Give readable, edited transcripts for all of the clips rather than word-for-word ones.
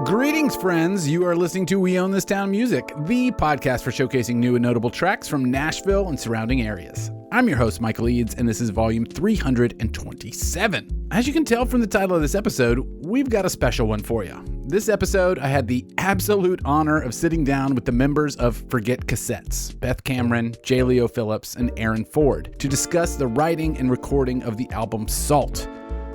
Greetings, friends. You are listening to We Own This Town Music, the podcast for showcasing new and notable tracks from Nashville and surrounding areas. I'm your host, Michael Eads, and this is volume 327. As you can tell from the title of this episode, we've got a special one for you. This episode, I had the absolute honor of sitting down with the members of Forget Cassettes, Beth Cameron, J. Phillips, and Aaron Ford, to discuss the writing and recording of the album Salt.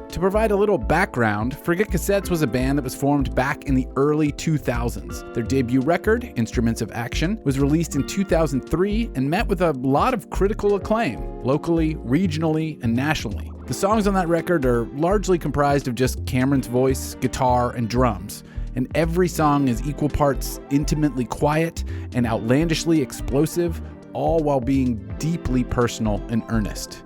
To provide a little background, Forget Cassettes was a band that was formed back in the early 2000s. Their debut record, Instruments of Action, was released in 2003 and met with a lot of critical acclaim, locally, regionally, and nationally. The songs on that record are largely comprised of just Cameron's voice, guitar, and drums, and every song is equal parts intimately quiet and outlandishly explosive, all while being deeply personal and earnest.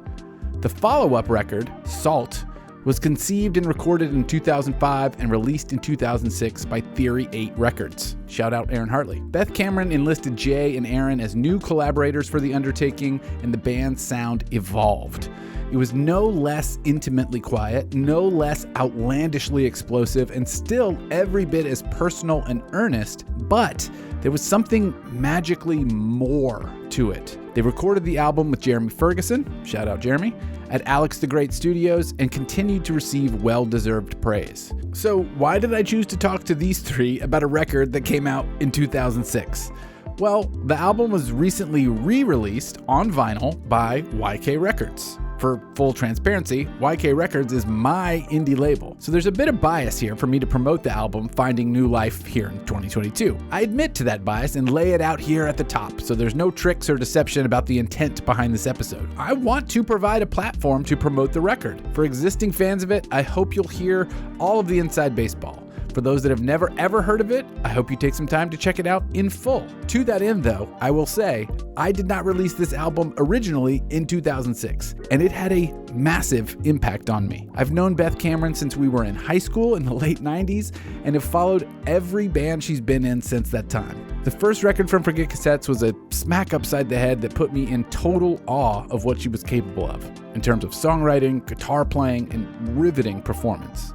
The follow-up record, Salt, was conceived and recorded in 2005 and released in 2006 by Theory 8 Records. Shout out Aaron Hartley. Beth Cameron enlisted Jay and Aaron as new collaborators for the undertaking, and the band's sound evolved. It was no less intimately quiet, no less outlandishly explosive, and still every bit as personal and earnest, but there was something magically more to it. They recorded the album with Jeremy Ferguson, shout out Jeremy, at Alex the Great Studios, and continued to receive well-deserved praise. So why did I choose to talk to these three about a record that came out in 2006? Well, the album was recently re-released on vinyl by YK Records. For full transparency, YK Records is my indie label, so there's a bit of bias here for me to promote the album Finding New Life here in 2022. I admit to that bias and lay it out here at the top, so there's no tricks or deception about the intent behind this episode. I want to provide a platform to promote the record. For existing fans of it, I hope you'll hear all of the inside baseball. For those that have never ever heard of it, I hope you take some time to check it out in full. To that end though, I will say, I did not release this album originally in 2006, and it had a massive impact on me. I've known Beth Cameron since we were in high school in the late 90s, and have followed every band she's been in since that time. The first record from Forget Cassettes was a smack upside the head that put me in total awe of what she was capable of, in terms of songwriting, guitar playing, and riveting performance.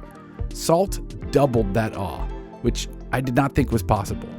Salt doubled that awe, which I did not think was possible.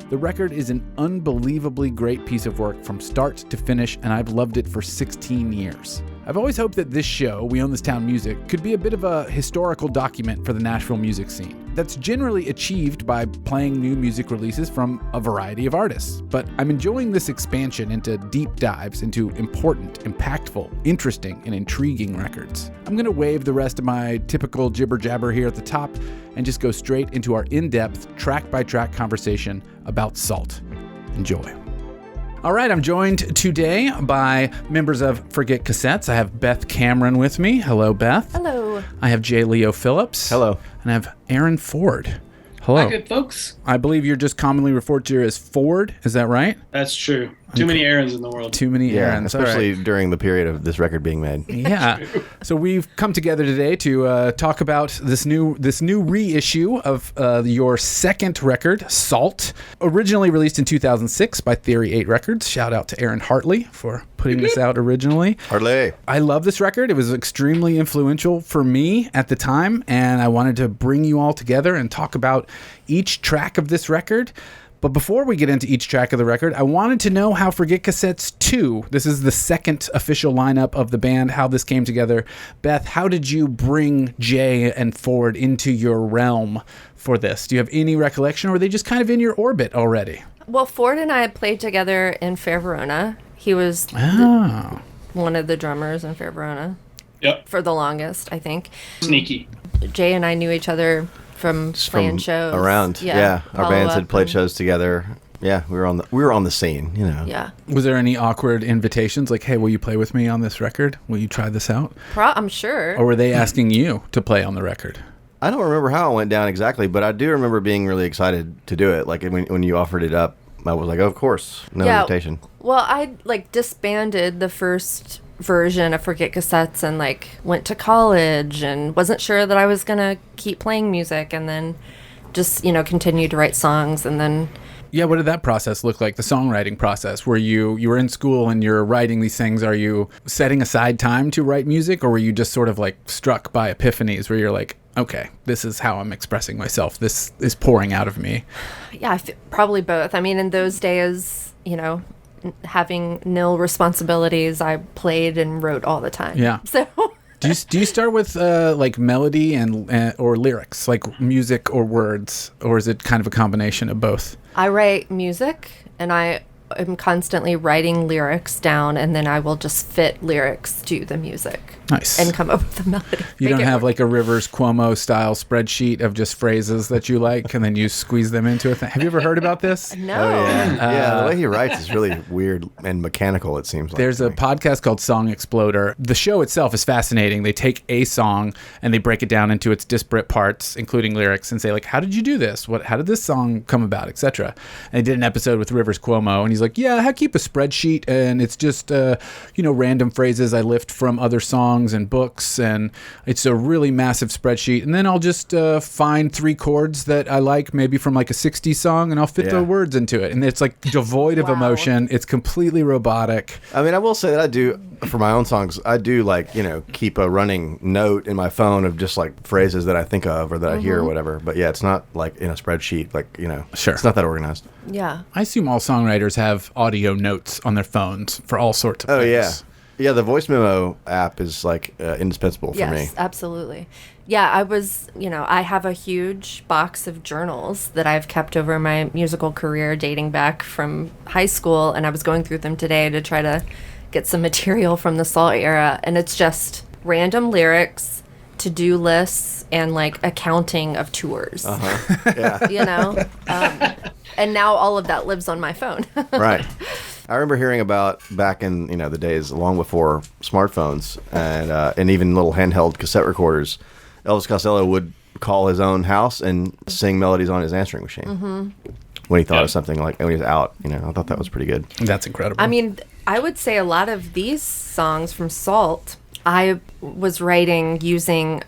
The record is an unbelievably great piece of work from start to finish, and I've loved it for 16 years. I've always hoped that this show, We Own This Town Music, could be a bit of a historical document for the Nashville music scene. That's generally achieved by playing new music releases from a variety of artists. But I'm enjoying this expansion into deep dives into important, impactful, interesting, and intriguing records. I'm going to waive the rest of my typical jibber-jabber here at the top and just go straight into our in-depth, track-by-track conversation about Salt. Enjoy. All right, I'm joined today by members of Forget Cassettes. I have Beth Cameron with me. Hello, Beth. Hello. I have J. Phillips. Hello. And I have Aaron Ford. Hello. Hi, good folks. I believe you're just commonly referred to as Ford. Is that right? That's true. Too many Aarons in the world. Too many Aarons. Especially during the period of this record being made. Yeah. So we've come together today to talk about this new reissue of your second record, Salt, originally released in 2006 by Theory 8 Records. Shout out to Aaron Hartley for putting this out originally. Hartley. I love this record. It was extremely influential for me at the time, and I wanted to bring you all together and talk about each track of this record. But before we get into each track of the record, I wanted to know how Forget Cassettes 2, this is the second official lineup of the band, how this came together. Beth, how did you bring Jay and Ford into your realm for this? Do you have any recollection, or were they just kind of in your orbit already? Well, Ford and I had played together in Fair Verona. He was one of the drummers in Fair Verona. Yep. For the longest, I think. Sneaky. Jay and I knew each other from playing shows around. Yeah. Our bands had played shows together. Yeah, we were on the scene, you know. Yeah. Was there any awkward invitations like, hey, will you play with me on this record? Will you try this out? I'm sure. Or were they asking you to play on the record? I don't remember how it went down exactly, but I do remember being really excited to do it. Like when you offered it up, I was like, oh, of course, no invitation. Well, I disbanded the first version of Forget Cassettes and went to college and wasn't sure that I was gonna keep playing music, and then just continued to write songs. And then Yeah, what did that process look like, the songwriting process? Were you were in school and you're writing these things, are you setting aside time to write music, or were you just sort of like struck by epiphanies where you're like, okay, this is how I'm expressing myself. This is pouring out of me. Yeah, probably both. I mean, in those days, having nil responsibilities, I played and wrote all the time. Yeah. So Do you start with like melody and or lyrics, like music or words, or is it kind of a combination of both? I write music, and I am constantly writing lyrics down, and then I will just fit lyrics to the music. Nice. And come up with a melody. You don't have like a Rivers Cuomo style spreadsheet of just phrases that you like, and then you squeeze them into a thing. Have you ever heard about this? No. Oh, yeah. The way he writes is really weird and mechanical, it seems like. There's a podcast called Song Exploder. The show itself is fascinating. They take a song and they break it down into its disparate parts, including lyrics, and say, like, how did you do this? How did this song come about, etc. And they did an episode with Rivers Cuomo, and he's like, yeah, I keep a spreadsheet, and it's just, random phrases I lift from other songs and books, and it's a really massive spreadsheet. And then I'll just find 3 chords that I like, maybe from like a 60s song, and I'll fit the words into it. And it's like devoid of emotion. It's completely robotic. I mean, I will say that I do, for my own songs, I do like, keep a running note in my phone of just like phrases that I think of or that I hear or whatever. But yeah, it's not like in a spreadsheet, like, Sure. It's not that organized. Yeah. I assume all songwriters have audio notes on their phones for all sorts of Oh, things. yeah. Yeah, the voice memo app is like indispensable for me. Yes, absolutely. Yeah, I have a huge box of journals that I've kept over my musical career dating back from high school, and I was going through them today to try to get some material from the Salt era, and it's just random lyrics, to-do lists, and like accounting of tours. Yeah. And now all of that lives on my phone. Right. I remember hearing about back in the days long before smartphones and even little handheld cassette recorders. Elvis Costello would call his own house and sing melodies on his answering machine when he thought of something, like when he was out. I thought that was pretty good. That's incredible. I mean, I would say a lot of these songs from Salt, I was writing using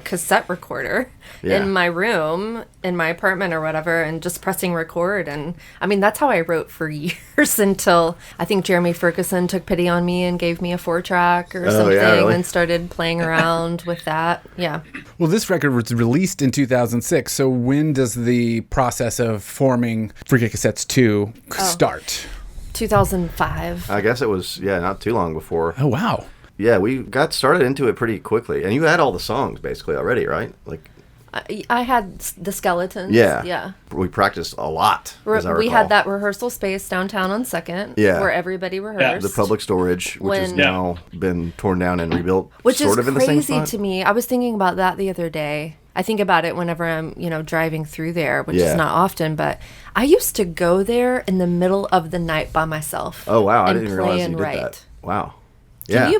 cassette recorder in my room, in my apartment or whatever, and just pressing record. And I mean, that's how I wrote for years until I think Jeremy Ferguson took pity on me and gave me a 4-track or something, really? and started playing around with that. Yeah. Well, this record was released in 2006. So when does the process of forming Forget Cassettes 2 start? 2005. I guess it was, not too long before. Oh, wow. Yeah, we got started into it pretty quickly. And you had all the songs basically already, right? Like, I had the skeletons. Yeah. Yeah. We practiced a lot, as I recall. We had that rehearsal space downtown on 2nd where everybody rehearsed. The public storage, which has now been torn down and rebuilt, which sort is of in the same crazy spot. to me. I was thinking about that the other day. I think about it whenever I'm, driving through there, which is not often, but I used to go there in the middle of the night by myself. Oh, wow. I and didn't play realize you and did write. that. Wow. Can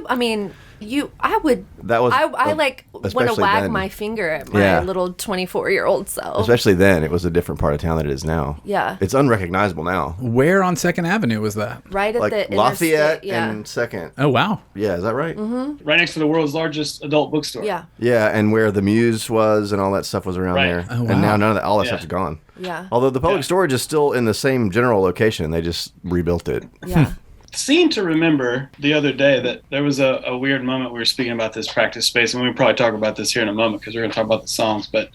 you, I would. That was I want to especially wag then. my finger at my little 24-year-old self. Especially then, it was a different part of town than it is now. Yeah. It's unrecognizable now. Where on 2nd Avenue was that? Right at Like the Lafayette interstate, and 2nd. Oh, wow. Yeah, is that right? Mm-hmm. Right next to the world's largest adult bookstore. Yeah. Yeah, and where the Muse was and all that stuff was around there. Oh, wow. And now none of that, all that stuff's gone. Yeah. Although the public storage is still in the same general location. They just rebuilt it. Yeah. Seemed to remember the other day that there was a weird moment we were speaking about this practice space, and we'll probably talk about this here in a moment because we're going to talk about the songs. But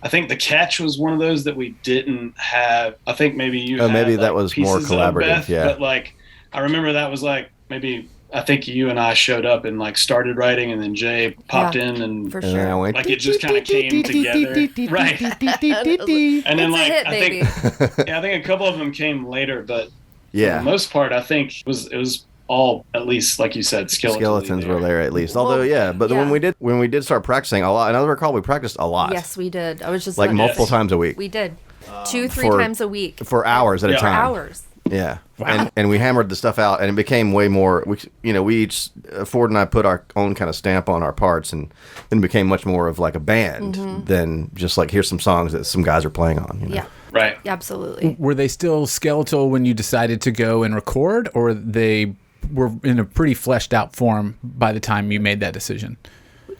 I think the catch was one of those that we didn't have. I think maybe you. had, maybe that like, was more pieces of collaborative. Beth, Yeah. But like, I remember that was like maybe. I think you and I showed up and like started writing, and then Jay popped in, and For And then I sure. went, like it just kind of came together, right? And then It's a like hit, I baby. think I think a couple of them came later, but for yeah. the most part, I think it was all, at least like you said, Skeletons were there at least. Although, but when we did start practicing a lot, and I recall we practiced a lot. Yes, we did. I was just Like about- multiple times a week. We did 2-3 for- times a week For hours at a Yeah. for time. hours. Yeah. Wow. And we hammered the stuff out, and it became way more. We each, Ford and I, put our own kind of stamp on our parts, and then it became much more of like a band than just like here's some songs that some guys are playing on. Yeah. right. Absolutely. Were they still skeletal when you decided to go and record, or they were in a pretty fleshed out form by the time you made that decision?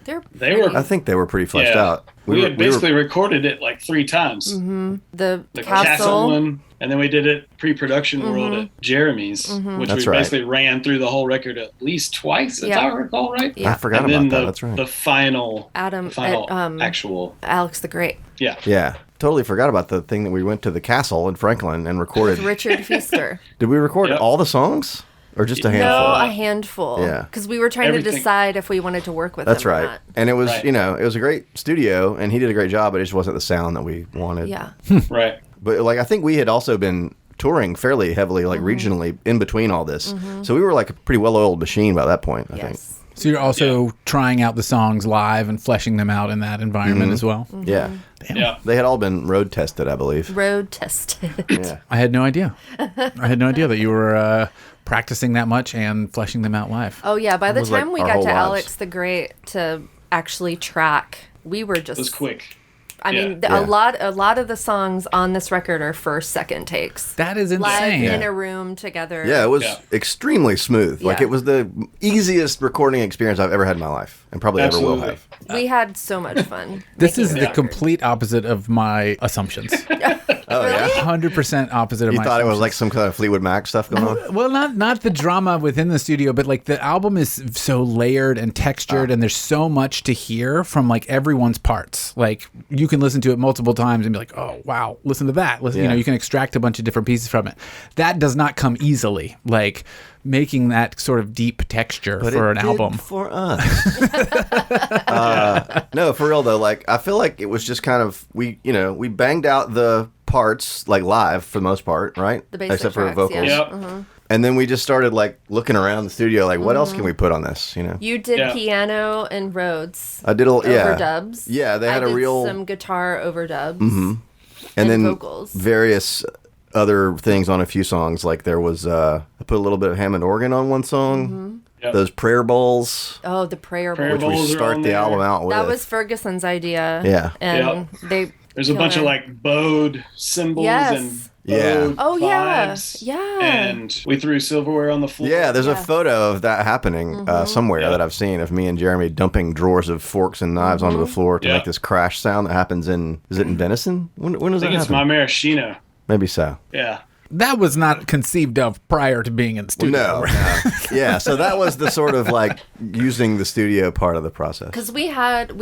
They were- I think they were pretty fleshed out. We had basically recorded it like 3 times. The The castle. one, And then we did it pre-production world at Jeremy's, which That's we right. basically ran through the whole record at least twice, if I recall right. Yeah. I forgot And then about that. That's right. the final, Adam, actual. Alex the Great. Yeah. Yeah. Totally forgot about the thing that we went to the castle in Franklin and recorded. With Richard Feaster. Did we record Yep. all the songs? Or just a handful? No, a handful. Yeah. Because we were trying Everything. to decide if we wanted to work with That's him or right. not. And it was, Right. it was a great studio, and he did a great job, but it just wasn't the sound that we wanted. Yeah. Right. But, like, I think we had also been touring fairly heavily, like, regionally in between all this. So we were, like, a pretty well-oiled machine by that point, I think. Yes. So you're also trying out the songs live and fleshing them out in that environment as well. Yeah. Yeah. They had all been road tested, I believe. Road tested. Yeah. I had no idea. I had no idea that you were practicing that much and fleshing them out live. Oh, yeah. By the was like time we our got whole to lives. Alex the Great to actually track, we were just... It was quick. I mean, Yeah. a lot of the songs on this record are first, second takes. That is Live insane. in a room together. Yeah, it was Yeah. extremely smooth. Like, Yeah. it was the easiest recording experience I've ever had in my life, and probably ever will Absolutely. have. We had so much fun. This making is this the record. complete opposite of my assumptions. Oh, yeah? 100% opposite of You my thought it was assumptions. like some kind of Fleetwood Mac stuff going on? Well, not the drama within the studio, but like the album is so layered and textured, and there's so much to hear from like everyone's parts. Like you can listen to it multiple times and be like, "Oh, wow, listen to that." Listen, Yeah. you can extract a bunch of different pieces from it. That does not come easily. Like making that sort of deep texture But for it an did album. for us. No, for real though. Like, I feel like it was just kind of we banged out the parts like live for the most part, right? The basic Except for tracks, vocals. yeah. Yep. And then we just started like looking around the studio, like, what else can we put on this? You did Yeah. piano and Rhodes I did a overdubs. Yeah, they had I a did real some guitar overdubs. and and then vocals. various other things on a few songs. Like there was I put a little bit of Hammond organ on one song. Yep. Those prayer bowls, Oh, the prayer Prayer which bowl. we bowls are start on the there. album out with. That was Ferguson's idea. Yeah. And they There's a bunch of killer. like bowed cymbals Yes. and Yeah. bowed Oh, yeah. vibes. Yeah. And we threw silverware on the floor. Yeah, there's a Yeah. photo of that happening somewhere that I've seen of me and Jeremy dumping drawers of forks and knives onto the floor to Yeah. make this crash sound that happens in. Is it in Venison? When does I that think it's happen? my maraschino. Maybe so. Yeah. That was not conceived of prior to being in the studio. No, right? no. Yeah, so that was the sort of like using the studio part of the process. Because we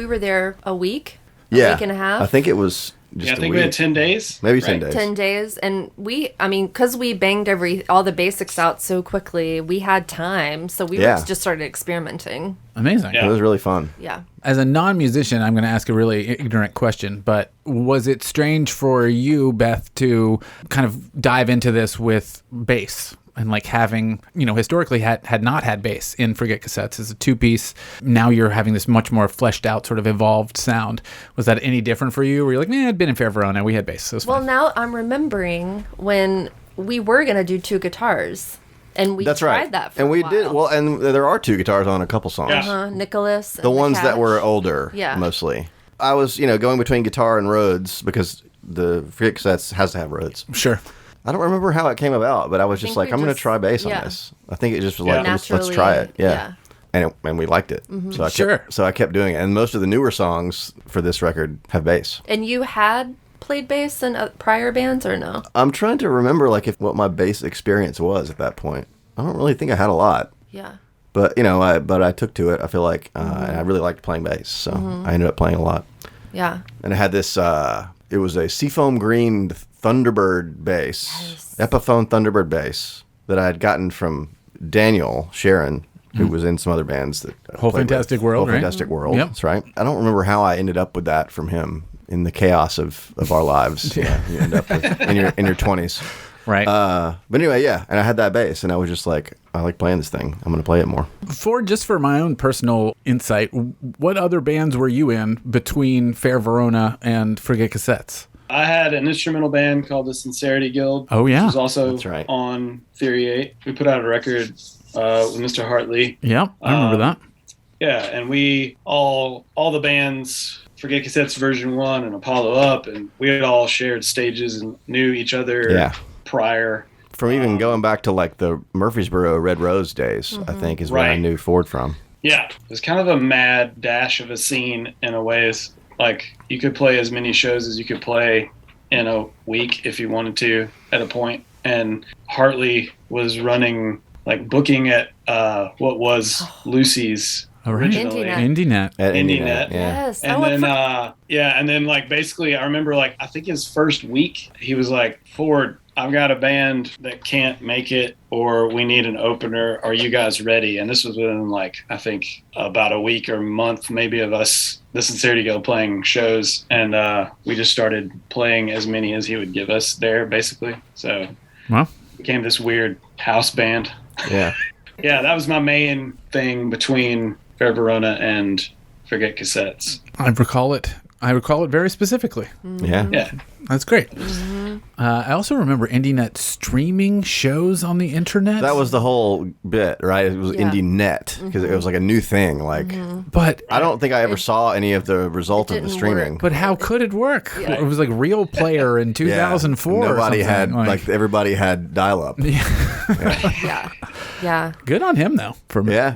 were there a week, Yeah, week and a half. I think it was just Yeah, I a think week. we had 10 days. Maybe 10 right? days. 10 days. And because we banged all the basics out so quickly, we had time. So we Yeah. just started experimenting. Amazing. Yeah. It was really fun. Yeah. As a non-musician, I'm going to ask a really ignorant question, but was it strange for you, Beth, to kind of dive into this with bass and like having, historically had not had bass in Forget Cassettes as a two-piece. Now you're having this much more fleshed out, sort of evolved sound. Was that any different for you? Were you like, I'd been in Fair Verona, we had bass. So it was Well, fine. now I'm remembering when we were going to do two guitars. And we That's tried right. that for and a we while. did. Well, and there are two guitars on a couple songs. Yeah. Nicholas. The ones that were older, Yeah. mostly. I was, going between guitar and Rhodes because the Forget Cassettes has to have Rhodes. Sure. I don't remember how it came about, but I was just think like, we I'm going to just- try bass yeah. on this. I think it just was Yeah. like, let's try it. Yeah. And we liked it. So Sure. I kept doing it. And most of the newer songs for this record have bass. And you had played bass in prior bands or no? I'm trying to remember what my bass experience was at that point. I don't really think I had a lot. Yeah. But I took to it. I feel like and I really liked playing bass, so I ended up playing a lot. Yeah. And I had this. It was a seafoam green Thunderbird bass, Epiphone Thunderbird bass that I had gotten from Daniel Sharon, who was in some other bands that I Whole played with. Fantastic World, Whole right? Fantastic World. Yep. That's right. I don't remember how I ended up with that from him in the chaos of our lives. Yeah, you end up with, in your 20s. Right. But anyway, yeah, and I had that bass, and I was just like, I like playing this thing. I'm going to play it more. For my own personal insight, what other bands were you in between Fair Verona and Forget Cassettes? I had an instrumental band called the Sincerity Guild. Oh, yeah. Which was also That's right. on Theory 8. We put out a record with Mr. Hartley. Yep, I remember that. Yeah, and we all the bands, Forget Cassettes version 1 and Apollo Up, and we had all shared stages and knew each other Yeah. prior. From even going back to like the Murfreesboro Red Rose days, I think is where I Right. knew Ford from. Yeah, it was kind of a mad dash of a scene in a way. It's like you could play as many shows as you could play in a week if you wanted to at a point. And Hartley was running, like, booking at what was Lucy's originally. IndieNet. At IndieNet. Yeah. Yes. And then, and then, like, basically, I remember, like, I think his first week, he was like, Ford, I've got a band that can't make it, or we need an opener. Are you guys ready? And this was within, like, I think about a week or month, maybe, of us, the Sincerity Guild, playing shows. And we just started playing as many as he would give us there, basically. So Well, became this weird house band. Yeah. Yeah, that was my main thing between Fair Verona and Forget Cassettes. I recall it. I recall it very specifically. Yeah. Yeah. That's great. I also remember IndieNet streaming shows on the internet. That was the whole bit, right? It was Yeah. IndieNet because it was like a new thing. Like, But I don't think I ever saw any of the result of the didn't streaming. work. but how could it work? It was like Real Player in 2004. or Nobody had something. like everybody had dial up. Yeah. Yeah. Good on him though. For Yeah.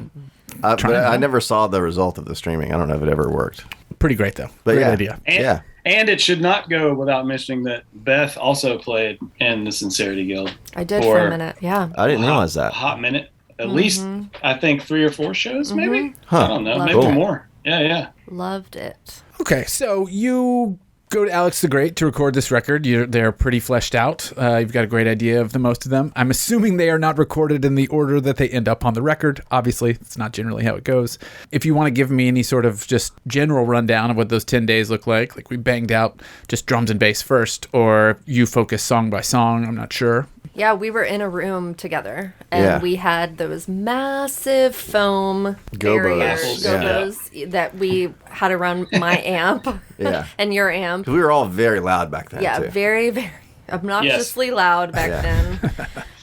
But Trying I to- never saw the result of the streaming. I don't know if it ever worked. pretty great though. But Great yeah. idea. And, Yeah. and it should not go without mentioning that Beth also played in the Sincerity Guild. I did for a minute. Yeah. I didn't realize A that. hot minute. At least, I think 3 or 4 shows, maybe? Huh. I don't know. Love Maybe it. more. Yeah, yeah. Loved it. Okay, so you go to Alex the Great to record this record. They're pretty fleshed out. You've got a great idea of the most of them. I'm assuming they are not recorded in the order that they end up on the record. Obviously, it's not generally how it goes. If you want to give me any sort of just general rundown of what those 10 days look like we banged out just drums and bass first, or you focus song by song, I'm not sure. Yeah, we were in a room together, and Yeah. we had those massive foam Gobos. barriers, Yeah. gobos that we had around my amp Yeah. and your amp. 'Cause we were all very loud back then, Yeah, too. very, very obnoxiously loud back Yeah. then.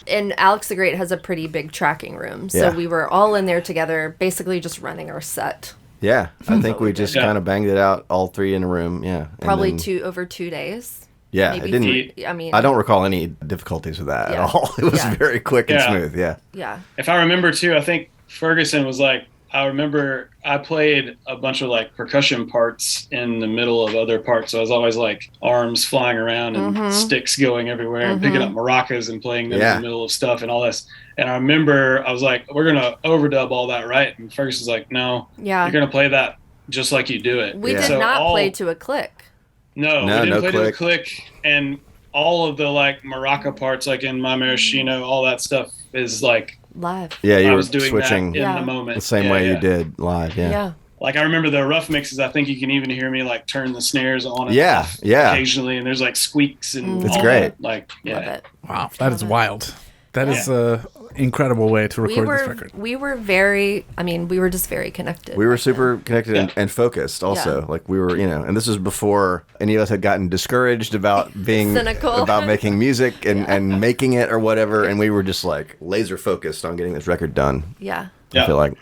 And Alex the Great has a pretty big tracking room, so Yeah. we were all in there together, basically just running our set. Yeah. I think we just Yeah. kind of banged it out, all three in a room. Yeah. And Probably then- over 2 days. Yeah. Maybe It didn't. 3. I mean, I don't recall any difficulties with that Yeah. at all. It was Yeah. very quick and Yeah. smooth. Yeah. Yeah. If I remember, too, I think Ferguson was like, I remember I played a bunch of, like, percussion parts in the middle of other parts. So I was always, like, arms flying around and sticks going everywhere and picking up maracas and playing them Yeah. in the middle of stuff and all this. And I remember I was like, we're going to overdub all that, right? And Ferguson's like, no, Yeah. you're going to play that just like you do it. We Yeah. did So not all- play to a click. No, No, we didn't no play to the click. click. And all of the, like, maraca parts, like in My Maraschino, all that stuff is, like, Live. Yeah. You I were was doing switching that in Yeah. the moment. the same Yeah, way yeah. you did live. Yeah. Yeah. Like, I remember the rough mixes. I think you can even hear me, like, turn the snares on and Yeah, off yeah. occasionally, and there's, like, squeaks and It's all great. that. Like, yeah. Love it. Wow, that is wild. That is a incredible way to record this record. We were very, we were just very connected. We were back then. super connected and focused also. Yeah. Like we were, and this was before any of us had gotten discouraged about being Cynical. about making music and making it or whatever. And we were just like laser focused on getting this record done. Yeah. I feel like.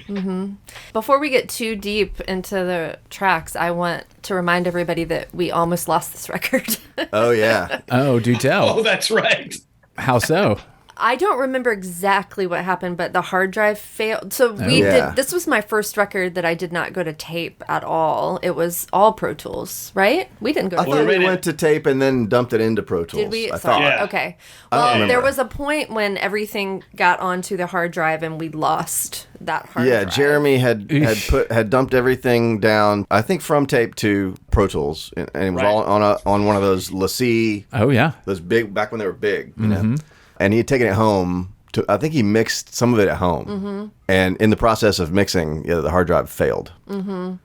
Before we get too deep into the tracks, I want to remind everybody that we almost lost this record. Oh yeah. Oh, do tell. Oh, that's right. How so? I don't remember exactly what happened, but the hard drive failed. So we Yeah. did. This was my first record that I did not go to tape at all. It was all Pro Tools, right? We didn't go I to thought tape. we we went to tape and then dumped it into Pro Tools. Did we? I Sorry. thought. Yeah. Okay. I don't Well, there remember. was a point when everything got onto the hard drive and we lost that hard Yeah, drive. Jeremy had dumped everything down. I think from tape to Pro Tools, and it was Right. all on one of those LaCie, Oh, yeah. those big back when they were big, you know. And he had taken it home. I think he mixed some of it at home, and in the process of mixing, the hard drive failed.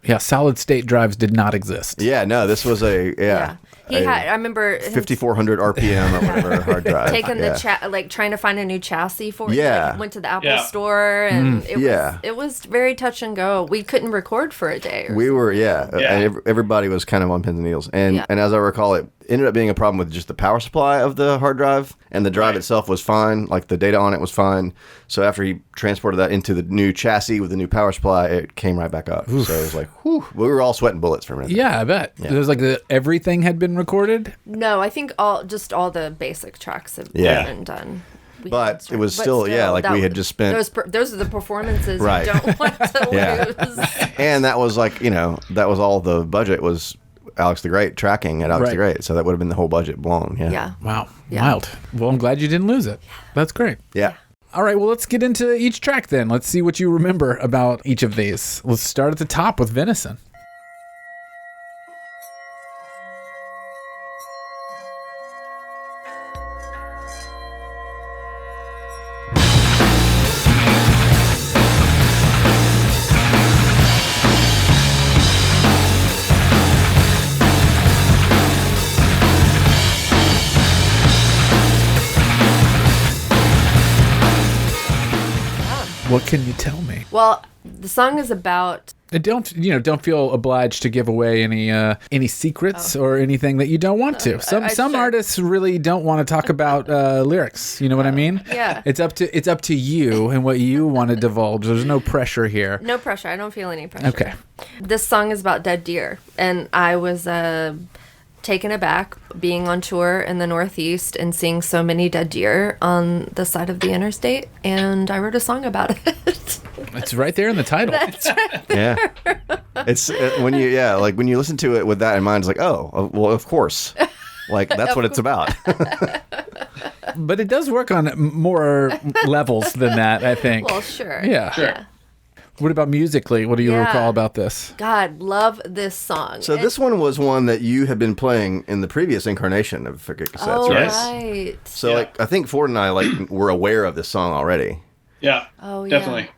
Yeah, solid state drives did not exist. Yeah, no, this was a Yeah. He had. I remember him 5400 RPM or whatever hard drive. taking yeah. the trying to find a new chassis for it. Yeah. Like, went to the Apple Yeah. store and Yeah. it was very touch and go. We couldn't record for a day. We were, Yeah. and everybody was kind of on pins and needles. And Yeah. and as I recall, it ended up being a problem with just the power supply of the hard drive, and the drive Right. itself was fine. Like the data on it was fine. So after he transported that into the new chassis with the new power supply, it came right back up. So it was like, whew, we were all sweating bullets for a minute. Yeah, I bet. It was like everything had been recorded. No, I think all the basic tracks have Yeah. been done. We But had it some- was still, like that we had was- just spent. those are the performances Right. you don't want to Yeah. lose. And that was like, that was all the budget was Alex the Great, tracking at Alex the Right. Great. So that would have been the whole budget blown. Yeah. Yeah. Wow. Yeah. Wild. Well, I'm glad you didn't lose it. That's great. Yeah. All right, well, let's get into each track then. Let's see what you remember about each of these. Let's start at the top with Venison. What can you tell me? Well, the song is about. And don't feel obliged to give away any secrets or anything that you don't want to. Some sure. artists really don't want to talk about lyrics. You know what I mean? Yeah. It's up to you and what you want to divulge. There's no pressure here. No pressure. I don't feel any pressure. Okay. This song is about dead deer, and I was taken aback being on tour in the Northeast and seeing so many dead deer on the side of the interstate, and I wrote a song about it. It's right there in the title. That's right. Yeah. It's when you listen to it with that in mind, it's like, oh, well, of course. Like, that's what it's about. But it does work on more levels than that, I think. Well, sure. Yeah. Sure. Yeah. What about musically? What do you Yeah. recall about this? God, love this song. So this one was one that you had been playing in the previous incarnation of Forget Cassettes, Oh, right? Yes. right. So, Yeah. like, I think Ford and I, like, were aware of this song already. Yeah. Oh, yeah. Definitely.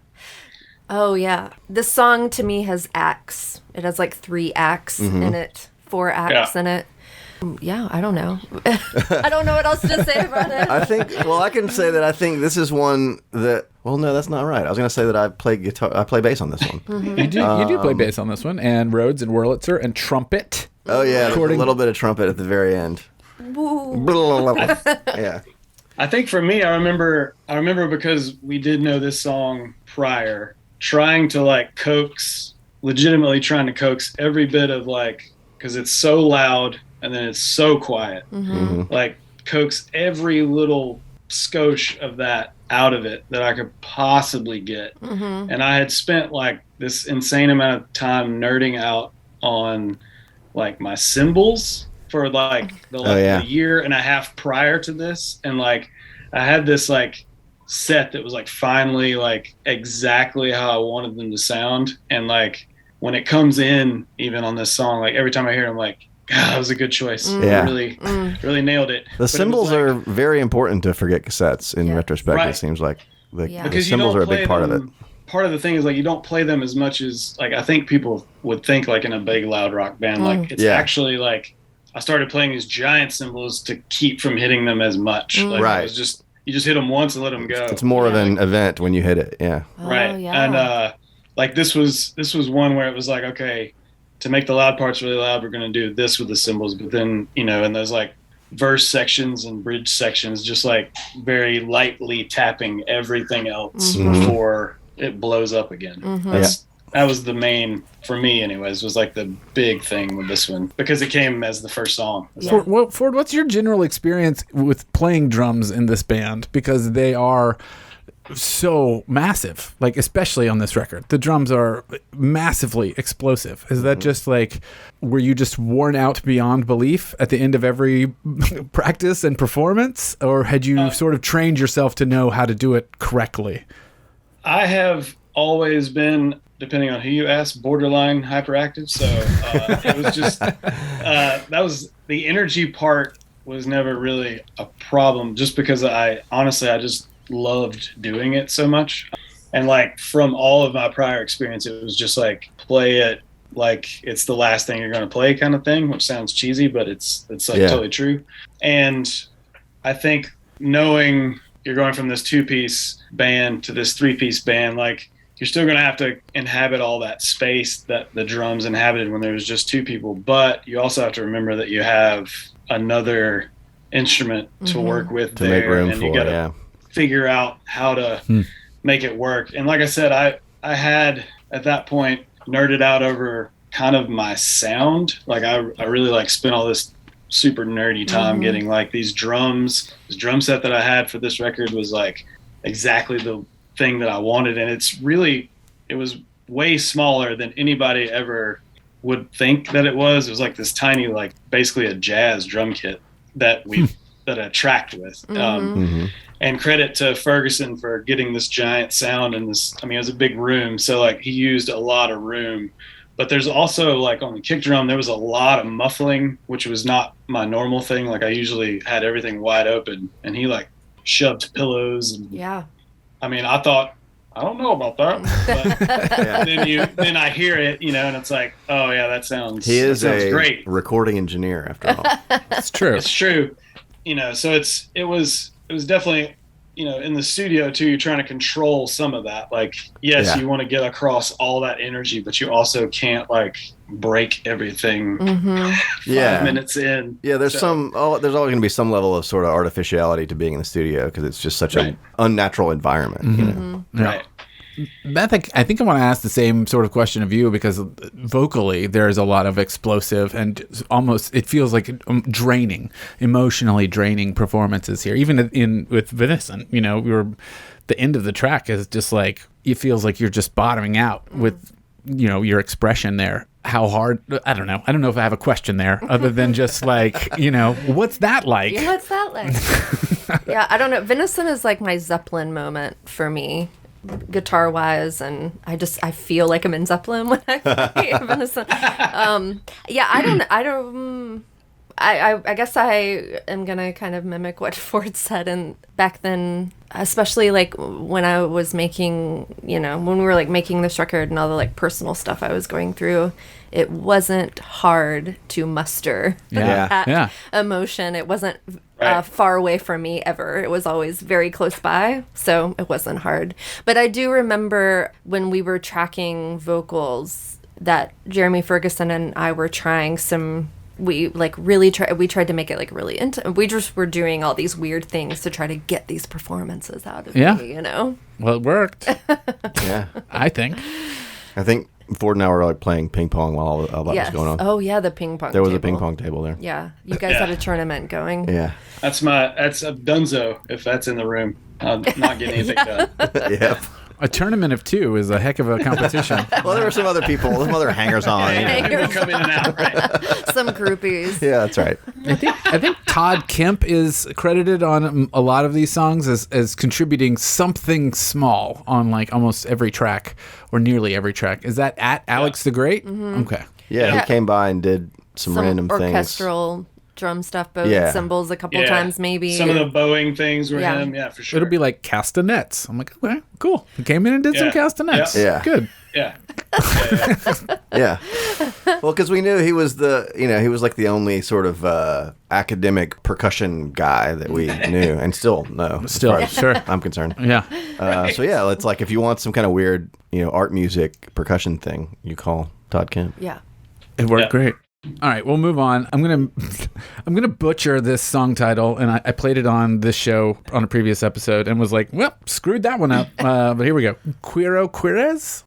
Oh, yeah. This song to me has acts. It has like 3 acts in it, 4 acts Yeah. in it. Yeah, I don't know. I don't know what else to say about it. I think, well, I can say that I think this is one that, well, no, that's not right. I was going to say that I play bass on this one. You do play bass on this one, and Rhodes and Wurlitzer and trumpet. Oh, yeah, there's a Recording- little bit of trumpet at the very end. Yeah. I think for me, I remember because we did know this song prior, trying to legitimately trying to coax every bit of because it's so loud and then it's so quiet. Like coax every little skosh of that out of it that I could possibly get. And I had spent this insane amount of time nerding out on my cymbals for the year and a half prior to this, and I had this set that was finally exactly how I wanted them to sound, and when it comes in even on this song, every time I hear it, I'm like, God, that was a good choice. Yeah. Really nailed it. The cymbals are very important to Forget Cassettes in retrospect. Right. It seems like the because cymbals are a big part of it. Part of the thing is you don't play them as much as I think people would think in a big loud rock band. It's actually I started playing these giant cymbals to keep from hitting them as much. Right. It was just you just hit them once and let them go. It's more of an event when you hit it. Yeah. Right. Oh, yeah. And this was one where it was okay, to make the loud parts really loud, we're going to do this with the cymbals. But then, in those verse sections and bridge sections, just very lightly tapping everything else before it blows up again. That was the main, for me anyways, was the big thing with this one, because it came as the first song. Yeah. Ford, what's your general experience with playing drums in this band? Because they are so massive, especially on this record. The drums are massively explosive. Is that just were you just worn out beyond belief at the end of every practice and performance? Or had you sort of trained yourself to know how to do it correctly? I have always been, depending on who you ask, borderline hyperactive. So it was just, that was the energy part was never really a problem, just because I just loved doing it so much. And from all of my prior experience, it was just play it like it's the last thing you're going to play kind of thing, which sounds cheesy, but it's totally true. And I think knowing you're going from this 2-piece band to this 3-piece band, you're still going to have to inhabit all that space that the drums inhabited when there was just 2 people. But you also have to remember that you have another instrument to work with To there, make room and for, you got to figure out how to make it work. And like I said, I had at that point nerded out over kind of my sound. I really spent all this super nerdy time getting these drums. This drum set that I had for this record was exactly the thing that I wanted, and it was way smaller than anybody ever would think that it was. It was like this tiny, like basically a jazz drum kit that I tracked with. And credit to Ferguson for getting this giant sound in this. I mean, it was a big room, so like he used a lot of room. But there's also like on the kick drum, there was a lot of muffling, which was not my normal thing. Like I usually had everything wide open, and he like shoved pillows. And, Yeah. I mean, I thought, I don't know about that. But then I hear it, and it's like, oh yeah, that sounds great. Recording engineer after all. It's true. It's true. So it was definitely, in the studio too, you're trying to control some of that. Like, yes, you want to get across all that energy, but you also can't like break everything 5 minutes in. Yeah, there's always going to be some level of sort of artificiality to being in the studio because it's just such an unnatural environment. Right. Beth, I think I want to ask the same sort of question of you because vocally there's a lot of explosive and almost it feels like emotionally draining performances here. Even with Venison, the end of the track is just like it feels like you're just bottoming out with your expression there. How hard? I don't know. I don't know if I have a question there other than just like what's that like? Yeah, what's that like? Yeah, I don't know. Venison is like my Zeppelin moment for me, guitar wise, and I feel like I'm in Zeppelin when I play Venison. I guess I am gonna kind of mimic what Ford said, and back then, especially like when I was making, when we were like making this record and all the like personal stuff I was going through, it wasn't hard to muster that emotion. It wasn't far away from me ever. It was always very close by, so it wasn't hard. But I do remember when we were tracking vocals that Jeremy Ferguson and I were trying some. We like really tried to make it like really we just were doing all these weird things to try to get these performances out of me, Well, it worked. Yeah. I think Ford and I were like playing ping pong while all that was going on. Oh yeah, the ping pong There was table. a ping pong table there. Yeah. You guys had a tournament going. Yeah. That's a dunzo if that's in the room. I'm not getting anything done. Yep. a tournament of two is a heck of a competition. Well, there were some other people, some other hangers-on. People come in and out, right? Some groupies. Yeah, that's right. I think Todd Kemp is credited on a lot of these songs as contributing something small on like almost every track or nearly every track. Is that at Alex the Great? Mm-hmm. Okay. Yeah, he came by and did some random orchestral drum stuff, bowed cymbals a couple times maybe. Some of the bowing things were him, for sure. It'll be like castanets. I'm like, okay, cool. He came in and did some castanets. Yeah. Good. Yeah. Yeah. Well, because we knew he was he was like the only sort of academic percussion guy that we knew and still know. Still, sure. I'm concerned. Yeah. So it's like if you want some kind of weird, art music percussion thing, you call Todd Kemp. Yeah. It worked great. All right, we'll move on. I'm gonna butcher this song title, and I played it on this show on a previous episode, and was like, well, screwed that one up. But here we go. Quiero Quires.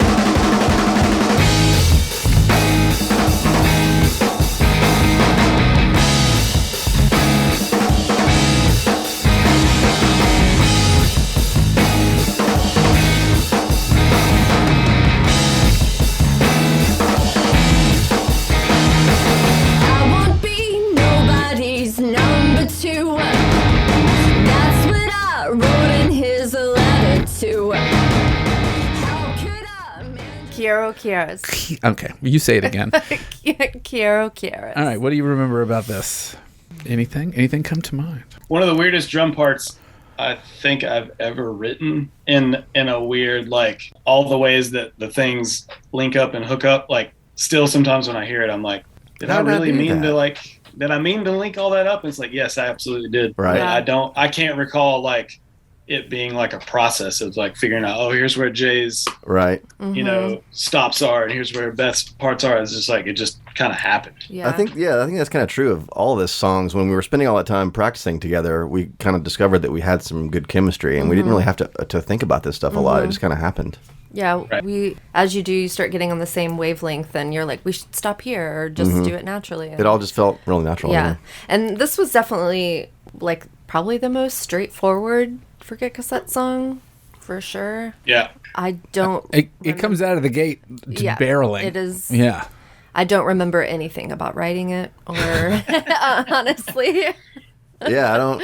Quiero Quires. Okay, you say it again. Quiero Quires. All right, what do you remember about this? Anything come to mind? One of the weirdest drum parts I think I've ever written in a weird, like, all the ways that the things link up and hook up. Like, still sometimes when I hear it, I'm like, did I really mean to link all that up? And it's like, yes, I absolutely did. Right. I can't recall like it being like a process of like figuring out, oh, here's where Jay's stops are and here's where Beth's parts are. It's just like it just kind of happened. Yeah. I think that's kind of true of all this songs. When we were spending all that time practicing together, we kind of discovered that we had some good chemistry and we didn't really have to think about this stuff a lot. It just kind of happened. Yeah, right. As you start getting on the same wavelength, and you're like, we should stop here or just do it naturally. And, it all just felt really natural. Yeah, and this was definitely like probably the most straightforward Forget Cassette song, for sure. Yeah. I don't... It comes out of the gate just barreling. It is... Yeah. I don't remember anything about writing it, or honestly. Yeah, I don't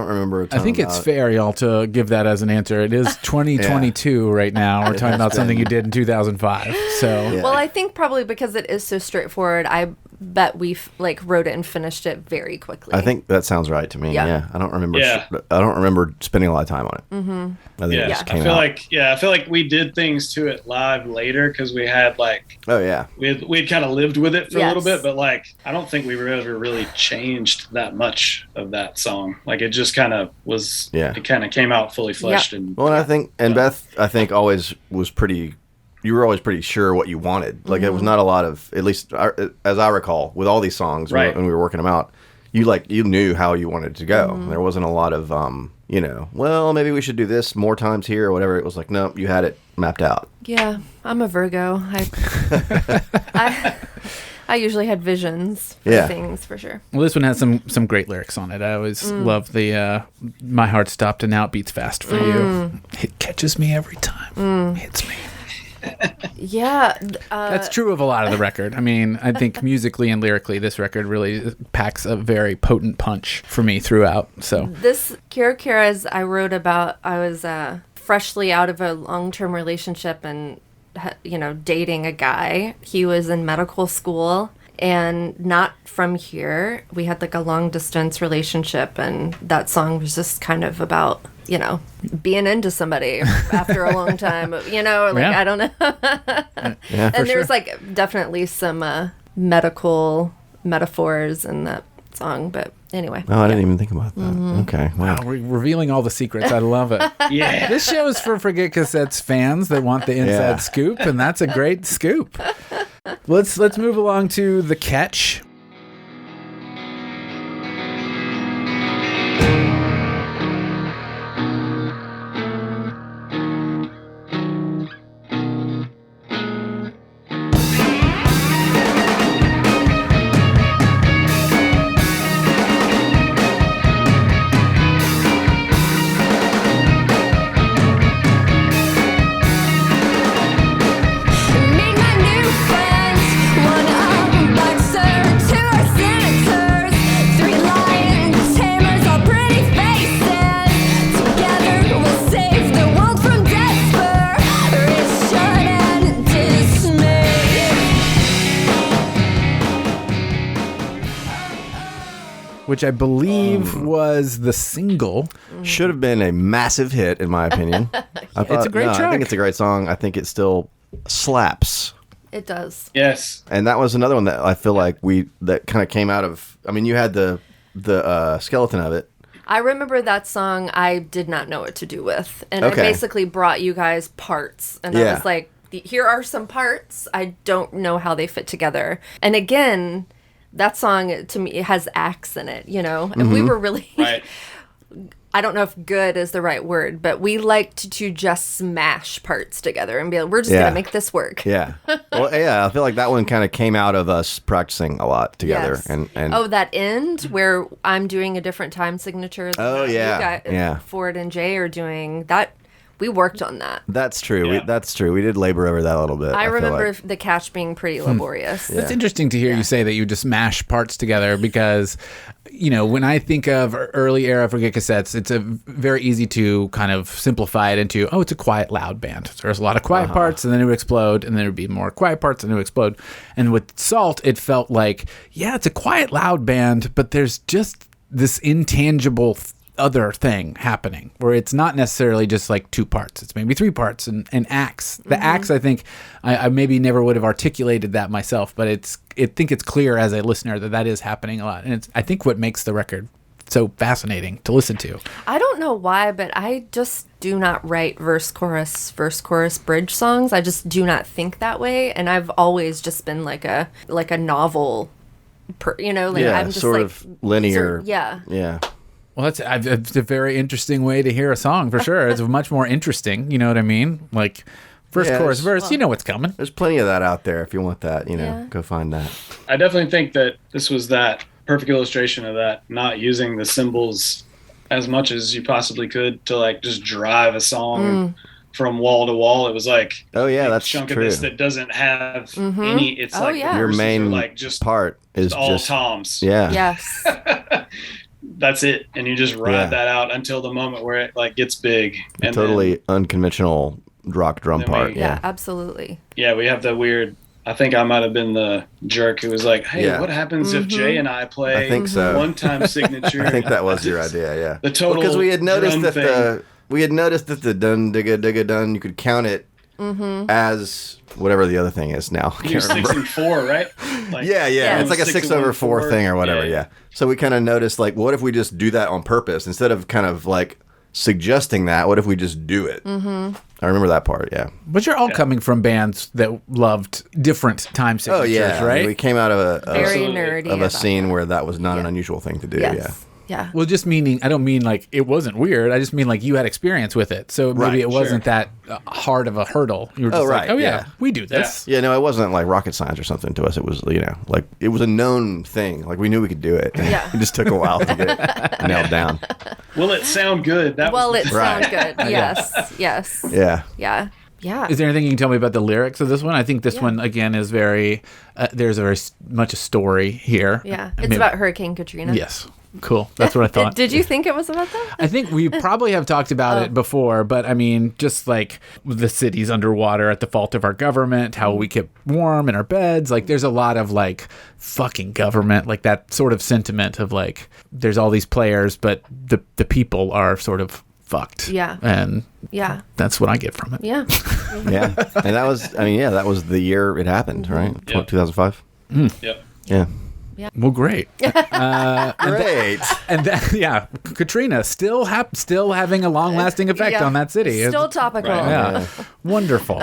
remember a ton I think it's about it. fair, y'all, to give that as an answer. It is 2022 right now. We're talking about something you did in 2005. So, Yeah. Well, I think probably because it is so straightforward, I bet we wrote it and finished it very quickly. I think that sounds right to me. Yeah. Yeah, I don't remember. Yeah. I don't remember spending a lot of time on it. Mm-hmm. I think it Yeah, just I came feel out. I feel like we did things to it live later because we had Oh yeah. we'd kind of lived with it for a little Yes. bit, but I don't think we were ever really changed that much of that song. Like it just kind of was. Yeah. It kind of came out fully fleshed and. Well, and I think, and Beth, I think always was pretty. You were always pretty sure what you wanted. Like it was not a lot of, at least as I recall, with all these songs Right. when we were working them out. You knew how you wanted it to go. There wasn't a lot of well, maybe we should do this more times here or whatever. It was like, no, you had it mapped out. Yeah, I'm a Virgo. I usually had visions for Yeah. things for sure. well, this one has some great lyrics on it. I always love the "My heart stopped and now it beats fast for you." It catches me every time. Hits me. Yeah, That's true of a lot of the record. I mean, I think musically and lyrically, this record really packs a very potent punch for me throughout. So this Kira Kira's I wrote about. I was freshly out of a long-term relationship and dating a guy. He was in medical school and not from here. We had like a long-distance relationship, and that song was just kind of about being into somebody after a long time. Yeah. I don't know. Yeah, And there's definitely some medical metaphors in that song, but anyway. Oh, I didn't even think about that. Okay, wow. wow, we're revealing all the secrets. I love it. Yeah. This show is for Forget Cassettes fans that want the inside Yeah. scoop, and that's a great scoop. Let's move along to the catch. Meet my new friends. One of them boxer, two are senators, three lion tamers, all pretty faces. Together we'll save the world from desperation and dismay. Which I believe was the single. Should have been a massive hit, in my opinion. I thought, a great I track. think it's a great song. I think it still slaps. It does. Yes. And that was another one that I feel like that kind of came out of. I mean, you had the skeleton of it. I remember that song I did not know what to do with. And Okay. I basically brought you guys parts. And I Yeah. was like, here are some parts. I don't know how they fit together. And again, that song to me has acts in it, And we were really, Right. I don't know if good is the right word, but we liked to just smash parts together and be like, we're just Yeah. going to make this work. Yeah. Well, yeah. I feel like that one kind of came out of us practicing a lot together. Yes. And Oh, that end where I'm doing a different time signature. than Oh, you yeah. guys, Yeah. Ford and Jay are doing that. We worked on that. that's true. Yeah. That's true. We did labor over that a little bit. I feel remember like. the catch being pretty laborious. It's interesting to hear you say that you just mash parts together because, when I think of early era Forget Cassettes, it's very easy to kind of simplify it into, it's a quiet, loud band. There's a lot of quiet parts, and then it would explode, and then it would be more quiet parts, and it would explode. And with Salt, it felt like, it's a quiet, loud band, but there's just this intangible other thing happening where it's not necessarily just like two parts, it's maybe three parts and acts. The acts, I think I maybe never would have articulated that myself, but I think it's clear as a listener that is happening a lot, and it's I think what makes the record so fascinating to listen to. I don't know why, but I just do not write verse, chorus, bridge songs. I just do not think that way, and I've always just been like a novel, I'm just sort like of linear. yeah. Yeah. Well, it's a very interesting way to hear a song, for sure. It's much more interesting, you know what I mean? Like, first Yeah, chorus, it's- verse, you know what's coming. There's plenty of that out there if you want that, Yeah. go find that. I definitely think that this was that perfect illustration of that, not using the symbols as much as you possibly could to just drive a song from wall to wall. It was like Oh yeah, a that's chunk true. of this that doesn't have any. It's Oh, like yeah. Your verses are main like just part is all just toms. Yeah. Yes. That's it, and you just ride Yeah. that out until the moment where it like gets big. A And totally unconventional rock drum then we- part. Yeah, Yeah. absolutely. yeah, we have the weird. I think I might have been the jerk who was like, "Hey, Yeah. what happens if Jay and I play I think so. one-time signature?" I think that was your idea. Yeah. The total because we had noticed drum that thing. the dun digga digga dun, you could count it as whatever the other thing is now. I You're can't 6 remember. and 4, right? Like, Yeah, Yeah. it's like a 6/4 thing or whatever. Yeah. So we kind of noticed, like, what if we just do that on purpose instead of kind of like suggesting that? What if we just do it? Mm-hmm. I remember that part. Yeah. But you're all coming from bands that loved different time Oh signatures, yeah. right? We came out of Very Absolutely. nerdy. a about scene that. where that was not an Yeah. unusual thing to do. Yes. Yeah. Yeah. Well, just meaning, I don't mean like it wasn't weird. I just mean like you had experience with it. So maybe Right, it wasn't that hard of a hurdle. You were just like, right, oh, yeah, yeah. we do this. Yeah, no, it wasn't like rocket science or something to us. It was, like it was a known thing. Like we knew we could do it. Yeah. It just took a while to get it nailed down. will it sound good? That Well, was it Right. sounds good. Yes. Yes. Yeah. Yeah. Yeah. Is there anything you can tell me about the lyrics of this one? I think this one, again, is very, there's a very much a story here. Yeah. I It's mean, about Hurricane Katrina. Yes. Cool. That's what I thought. Did you think it was about that? I think we probably have talked about it before, but I mean, just like the city's underwater at the fault of our government, how we kept warm in our beds. Like, there's a lot of like fucking government, like that sort of sentiment of like, there's all these players, but the people are sort of fucked. Yeah. And Yeah. that's what I get from it. Yeah. Yeah. And that was, that was the year it happened, right? Yep. 2005. Yep. Yeah. Well, great. Great. And that, yeah, Katrina still having a long-lasting effect Yeah. on that city. Still topical. Right. Yeah, wonderful.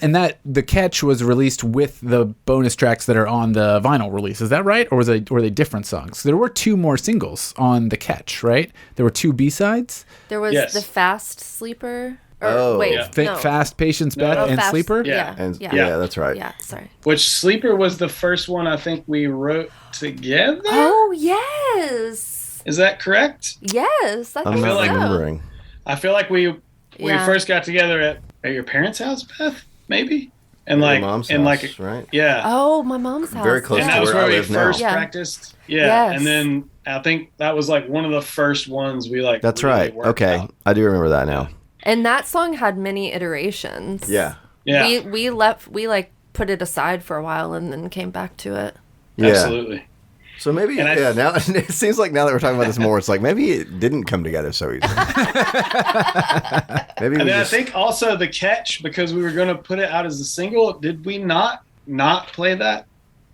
And that the Catch was released with the bonus tracks that are on the vinyl release. Is that right, or were they different songs? There were 2 more singles on the Catch, right? There were 2 B-sides. There was Yes. the Fast Sleeper. Or, Oh. wait, Yeah. no. Fast, Patience, Beth, Oh, and Fast- Sleeper. Yeah. And yeah. yeah, that's right. Yeah. Sorry. Which Sleeper was the first one I think we wrote together. Oh yes. Is that correct? Yes. I I'm think not so. remembering. I feel like we Yeah. first got together at your parents' house, Beth, maybe, and Your like mom's and house, like right? yeah, Oh, my mom's house. Very close and to that was where I where we live now. first Yeah. practiced. Yeah, Yes. and then I think that was like one of the first ones we like. That's really right. worked Okay. out. I do remember that now. And that song had many iterations. Yeah. Yeah, We like put it aside for a while and then came back to it. Yeah. absolutely. So maybe, And now it seems like now that we're talking about this more, it's like maybe it didn't come together so easily. Maybe And we then just, I think also the Catch, because we were going to put it out as a single. Did we not play that?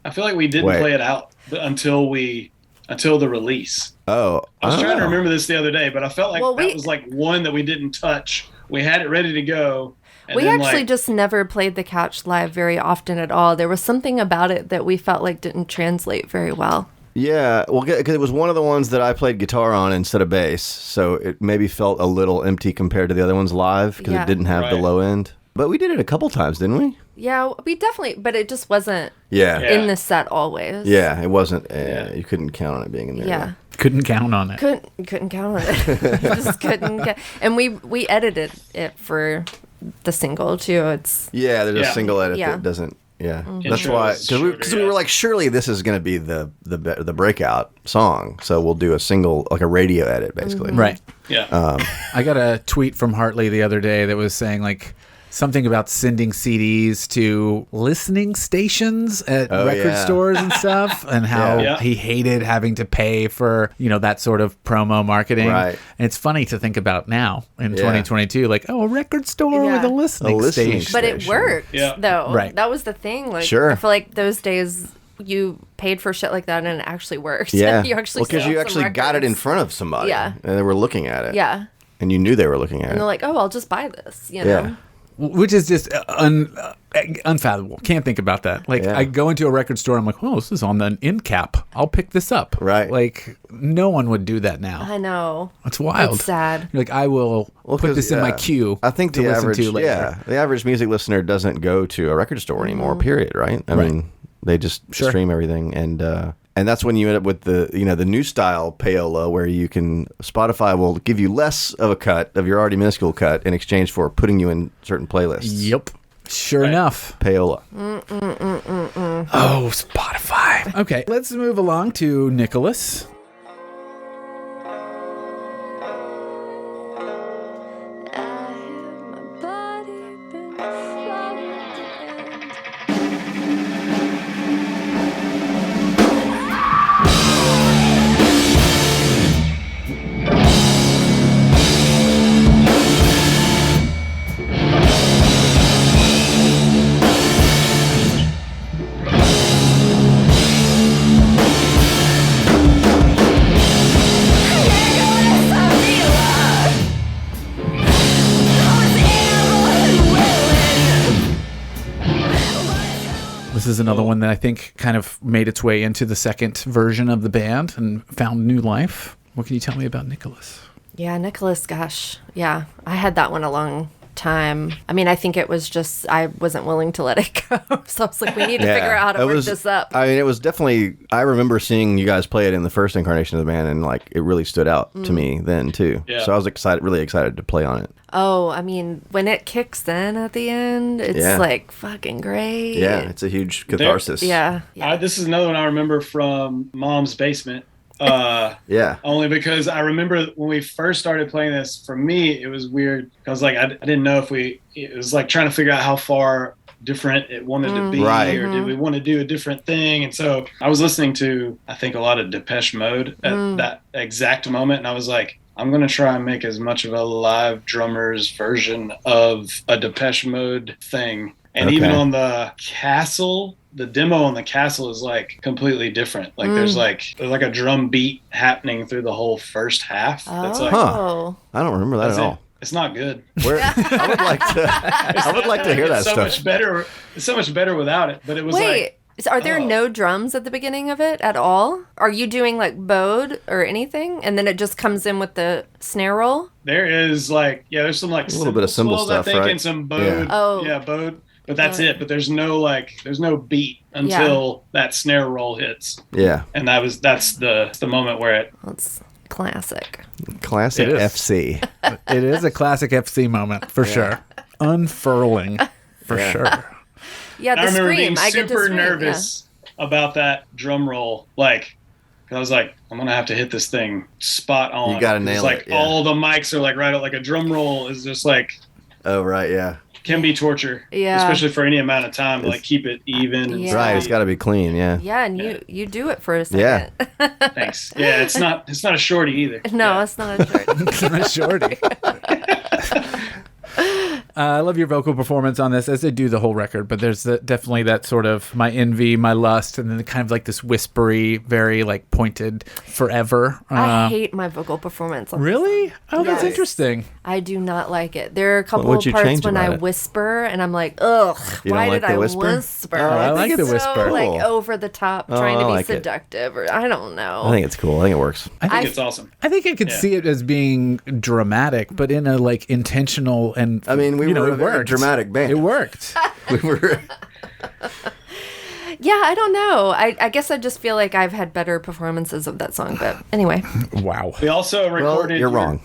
I feel like we didn't Wait. play it out until the release. oh, I was trying to oh. remember this the other day, but I felt like Well, that we- was like one that we didn't touch. We had it ready to go. And We then, actually like, just never played the Catch live very often at all. There was something about it that we felt like didn't translate very well. Yeah, well, because it was one of the ones that I played guitar on instead of bass, so it maybe felt a little empty compared to the other ones live because Yeah. it didn't have the Right. low end. But we did it a couple times, didn't we? Yeah, we definitely, but it just wasn't Yeah. Yeah. in the set always. Yeah, it wasn't. You couldn't count on it being in there. Yeah. Couldn't count on it. Couldn't count on it. Just couldn't. And we edited it for the single too. It's Yeah, there's a Yeah. single edit Yeah. that doesn't. Yeah, Mm-hmm. that's Intro why is because we shorter, were like, surely this is going to be the breakout song, so we'll do a single, like a radio edit, basically. Mm-hmm. Right. yeah. I got a tweet from Hartley the other day that was saying like something about sending CDs to listening stations at record yeah. stores and stuff, and how Yeah. he hated having to pay for, that sort of promo marketing. Right. And it's funny to think about now in Yeah. 2022, like, oh, a record store Yeah. with a listening, A listening station. but it station. worked Yeah. though. Right. That was the thing. Like Sure. I feel like those days you paid for shit like that and it actually worked. Yeah, you actually because sold you some actually got it in records. front of somebody. Yeah. and they were looking at it. Yeah. and you knew they were looking at And it. they're like, oh, I'll just buy this. You know? Yeah. Which is just unfathomable. Can't think about that. Like, Yeah. I go into a record store, I'm like, oh, this is on the end cap. I'll pick this up. Right. Like, no one would do that now. I know. It's wild. It's sad. You're like, I will put 'cause, this in my yeah, queue. I think to the listen average, to later. yeah, the average music listener doesn't go to a record store anymore. Period. Right? I Right. mean, they just Sure. stream everything, and And that's when you end up with the new style payola, where you can Spotify will give you less of a cut of your already minuscule cut in exchange for putting you in certain playlists. Yep. Sure enough. Payola. Oh, Spotify. Okay, let's move along to Nicholas. This is another one that I think kind of made its way into the second version of the band and found new life. What can you tell me about Nicholas? Yeah, Nicholas, gosh. Yeah, I had that one a long time. I mean, I think it was just, I wasn't willing to let it go. So I was like, we need to figure out how to work this up. I mean, it was definitely, I remember seeing you guys play it in the first incarnation of the band, and like it really stood out to me then too. Yeah. So I was really excited to play on it. Oh, I mean, when it kicks in at the end, it's like fucking great. Yeah, it's a huge catharsis. Yeah. This is another one I remember from Mom's basement. Only because I remember when we first started playing this, for me, it was weird. Because like I didn't know if it was like trying to figure out how far different it wanted to be, or did we want to do a different thing. And so I was listening to, I think, a lot of Depeche Mode at that exact moment, and I was like, I'm going to try and make as much of a live drummer's version of a Depeche Mode thing. And even on the Castle, the demo on the Castle is like completely different. Like there's like a drum beat happening through the whole first half. That's like, I don't remember that at all. It's not good. I would like to hear that stuff. Much better. It's so much better without it. But it was are there no drums at the beginning of it at all? Are you doing like bowed or anything, and then it just comes in with the snare roll? There is like there's some like a little bit of cymbal stuff, I think, right? and some bowed. Bowed. But that's it. But there's no beat until that snare roll hits. Yeah. And that's the moment where it's classic. Classic FC. It is a classic FC moment for sure. Unfurling for sure. Yeah, I remember being I super nervous about that drum roll. Like, I was like, I'm gonna have to hit this thing spot on. You gotta nail it. Like all the mics are like right up. Like a drum roll is just like. Oh right, yeah. Can be torture. Yeah. Especially for any amount of time. Like keep it even. And right. It's got to be clean. Yeah. Yeah, and you do it for a second. Yeah. Thanks. Yeah, it's not a shorty either. No, it's not a shorty. It's not a shorty. I love your vocal performance on this, as I do the whole record, but there's definitely that sort of my envy, my lust, and then kind of like this whispery, very like pointed forever. I hate my vocal performance. Really? Oh, that's interesting. I do not like it. There are a couple of parts when I whisper, and I'm like, ugh, why did I whisper? Oh, I like the whisper. So, like over the top, trying to be seductive, or I don't know. I think it's cool. I think it works. I think it's awesome. I think I could see it as being dramatic, but in a like intentional and I mean, we were a dramatic band. It worked. We were. Yeah, I don't know. I guess I just feel like I've had better performances of that song, but anyway. Wow. We also recorded. Well, you're wrong.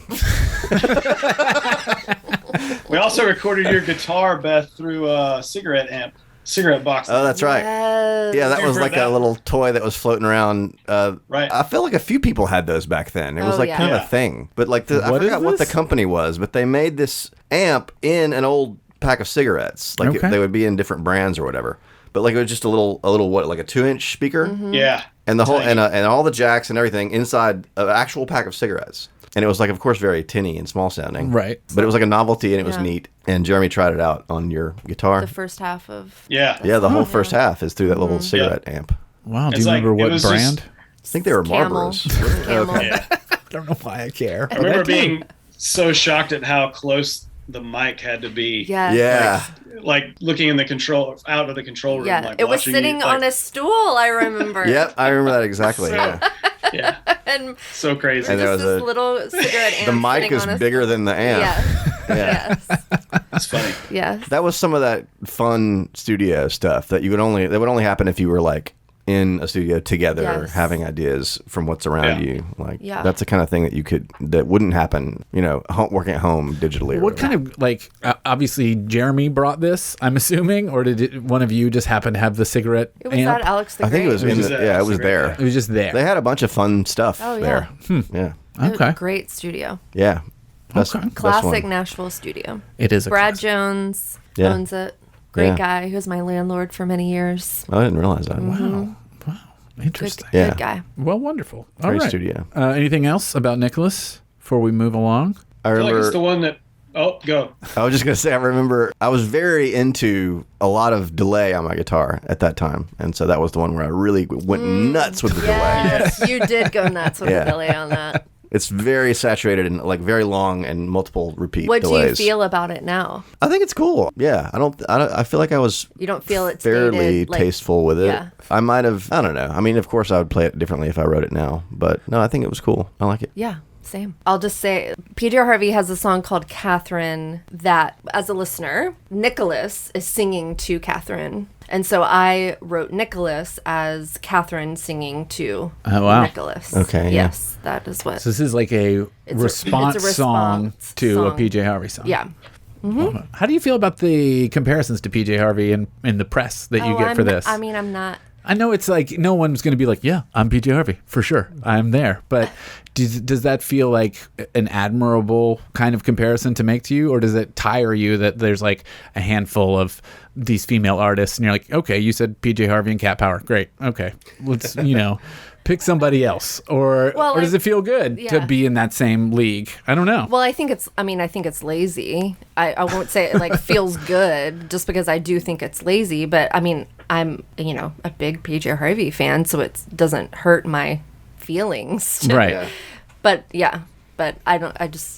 We also recorded your guitar, Beth, through a cigarette box. Oh, that's right. Yes. Yeah, that was like a little toy that was floating around. Right. I feel like a few people had those back then. It was like kind of a thing. But like I forgot what the company was, but they made this amp in an old pack of cigarettes. Like they would be in different brands or whatever. But like it was just a little what, like a 2-inch speaker? Mm-hmm. Yeah. And the whole and all the jacks and everything inside an actual pack of cigarettes. And it was like, of course, very tinny and small sounding. Right. But it was like a novelty and it was neat. And Jeremy tried it out on your guitar. The first half of... Yeah, the whole first half is through that little cigarette amp. Wow. Do you remember what brand? I think they were Marlboros. Okay. Yeah. I don't know why I care. I remember being so shocked at how close the mic had to be. Yeah. Yeah. Like looking in the out of the control room. Yeah, like it was sitting on a stool, I remember. Yep, I remember that exactly. Yeah. And so crazy. And there was this little cigarette amp. The mic is bigger than the amp. Yeah. Yes. It's funny. Yes. That was some of that fun studio stuff that would only happen if you were like in a studio together, Yes. having ideas from what's around Yeah. you. Like Yeah. that's the kind of thing that wouldn't happen, working at home digitally. or What whatever. kind of like? Obviously, Jeremy brought this. I'm assuming, or did one of you just happen to have the cigarette It was amp? at Alex the I think it was Great. in was the, at yeah, it was Instagram, there. It was just there. They had a bunch of fun stuff Oh, yeah. there. Yeah. Okay. Great studio. Yeah. Best, Okay. best Classic one. Nashville studio. It is a Brad classic. Jones Yeah. owns it. Great Yeah. guy. He was my landlord for many years. Oh, I didn't realize that. Wow. Interesting. Good, Yeah. good guy. Well, wonderful. All Great right. studio. Anything else about Nicholas before we move along? I I feel like remember. it's the one that. Oh, go. I was just gonna say, I remember I was very into a lot of delay on my guitar at that time, and so that was the one where I really went nuts with the delay. Yes, you did go nuts with Yeah. the delay on that. It's very saturated and like very long and multiple repeat What delays. do you feel about it now? I think it's cool. Yeah, I feel like I was You don't feel it's fairly dated, like, tasteful with it. yeah. I might have. I don't know. I mean, of course, I would play it differently if I wrote it now, but no, I think it was cool. I like it. Yeah, same. I'll just say PJ Harvey has a song called Catherine that, as a listener, Nicholas is singing to Catherine. And so I wrote Nicholas as Catherine singing to Oh, wow. Nicholas. Okay, yeah. Yes, that is what. So this is like a It's a response song response to song. a PJ Harvey song. Yeah. How do you feel about the comparisons to PJ Harvey in the press that you Oh, get for this? I'm not. I know it's like no one's going to be like, yeah, I'm PJ Harvey for sure. I'm there. But does that feel like an admirable kind of comparison to make to you? Or does it tire you that there's like a handful of these female artists and you're like, okay, you said PJ Harvey and Cat Power. Great. Okay. Let's, pick somebody else. Or does it feel good to yeah. be in that same league? I don't know. Well, I think it's lazy. I won't say it like feels good just because I do think it's lazy, but I mean, I'm, a big PJ Harvey fan, so it doesn't hurt my feelings. Right. Yeah. But yeah,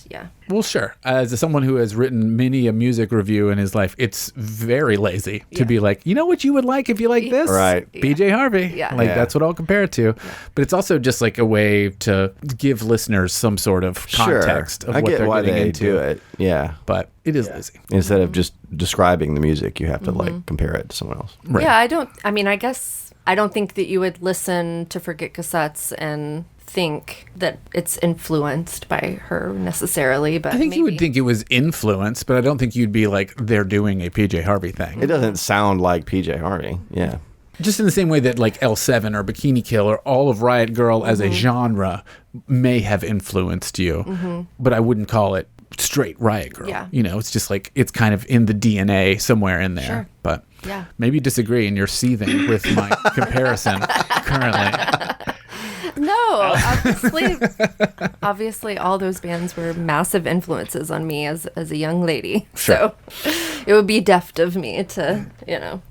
yeah. Well, sure. As someone who has written many a music review in his life, it's very lazy to be like, you know what you would like if you like this? Right. PJ Harvey. Yeah. Like, Yeah. that's what I'll compare it to. But it's also just like a way to give listeners some sort of context sure. of I what get they're why getting they into. do it. Yeah. But it is lazy. Instead of just describing the music, you have to like compare it to someone else. Right. Yeah, I guess I don't think that you would listen to Forget Cassettes and think that it's influenced by her necessarily, but I think you would maybe. think it was influenced, but I don't think you'd be like, they're doing a PJ Harvey thing. It doesn't sound like PJ Harvey. Yeah. Just in the same way that like L7 or Bikini Kill or all of Riot Girl as a genre may have influenced you, but I wouldn't call it straight Riot Girl. Yeah. It's just like it's kind of in the DNA somewhere in there. Sure. But Yeah. maybe you disagree and you're seething with my comparison currently. No, obviously all those bands were massive influences on me as a young lady. Sure. So it would be deft of me to,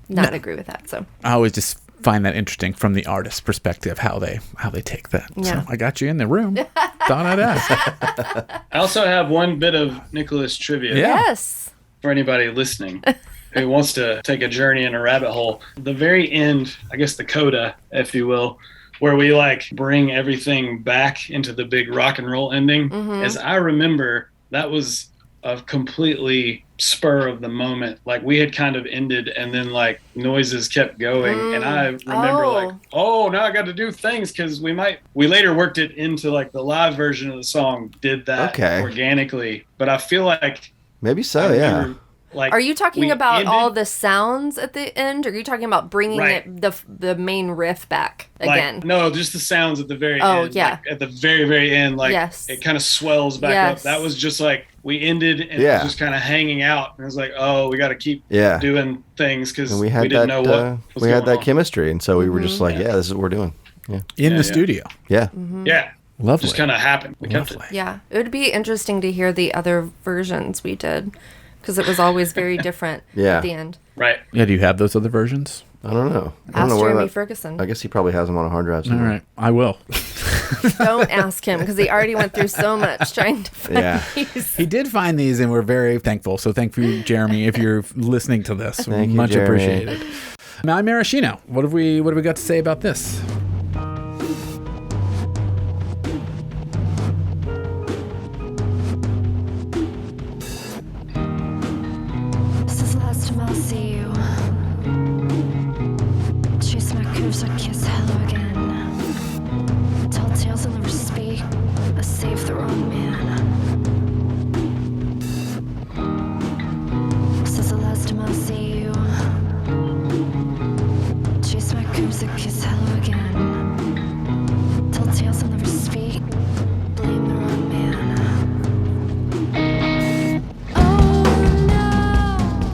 not agree with that. So I always just find that interesting from the artist's perspective, how they take that. Yeah. So I got you in the room. Thought I'd ask. I also have one bit of Nicholas trivia. Yeah. yes. For anybody listening who wants to take a journey in a rabbit hole. The very end, I guess the coda, if you will, where we like bring everything back into the big rock and roll ending. As I remember, that was a completely spur of the moment. Like we had kind of ended and then like noises kept going. And I remember like, now I got to do things because we later worked it into like the live version of the song, did that organically. But I feel like Maybe so, I yeah. remember, like, Are you talking we about all ended- the sounds at the end, or are you talking about bringing Right. the main riff back like, again? no, just the sounds at the very Oh, end. yeah. Like, at the very, very end, like Yes. it kind of swells back Yes. up. That was just like we ended and it Yeah. was just kind of hanging out. And it was like, oh, we got to keep Yeah. doing things because And we we, had didn't that know what was we had going that on. chemistry, and so we were just like, yeah, this is what we're doing. Yeah. In Yeah, the yeah. studio. Yeah. Yeah. Lovely. Just kind of happened. We kept it. Lovely. Yeah, it would be interesting to hear the other versions we did, because it was always very different Yeah. at the end. Right. Yeah, do you have those other versions? I don't know. I don't Ask know where Jeremy that, Ferguson. I guess he probably has them on a hard drive All somewhere. right, I will. Don't ask him, because he already went through so much trying to find Yeah. these. He did find these, and we're very thankful. So thank you, Jeremy, if you're listening to this. Thank you, Much Jeremy. appreciated. Now, I'm Maraschino. What have we got to say about this? This is the last time I'll see you. Chase my curves, I kiss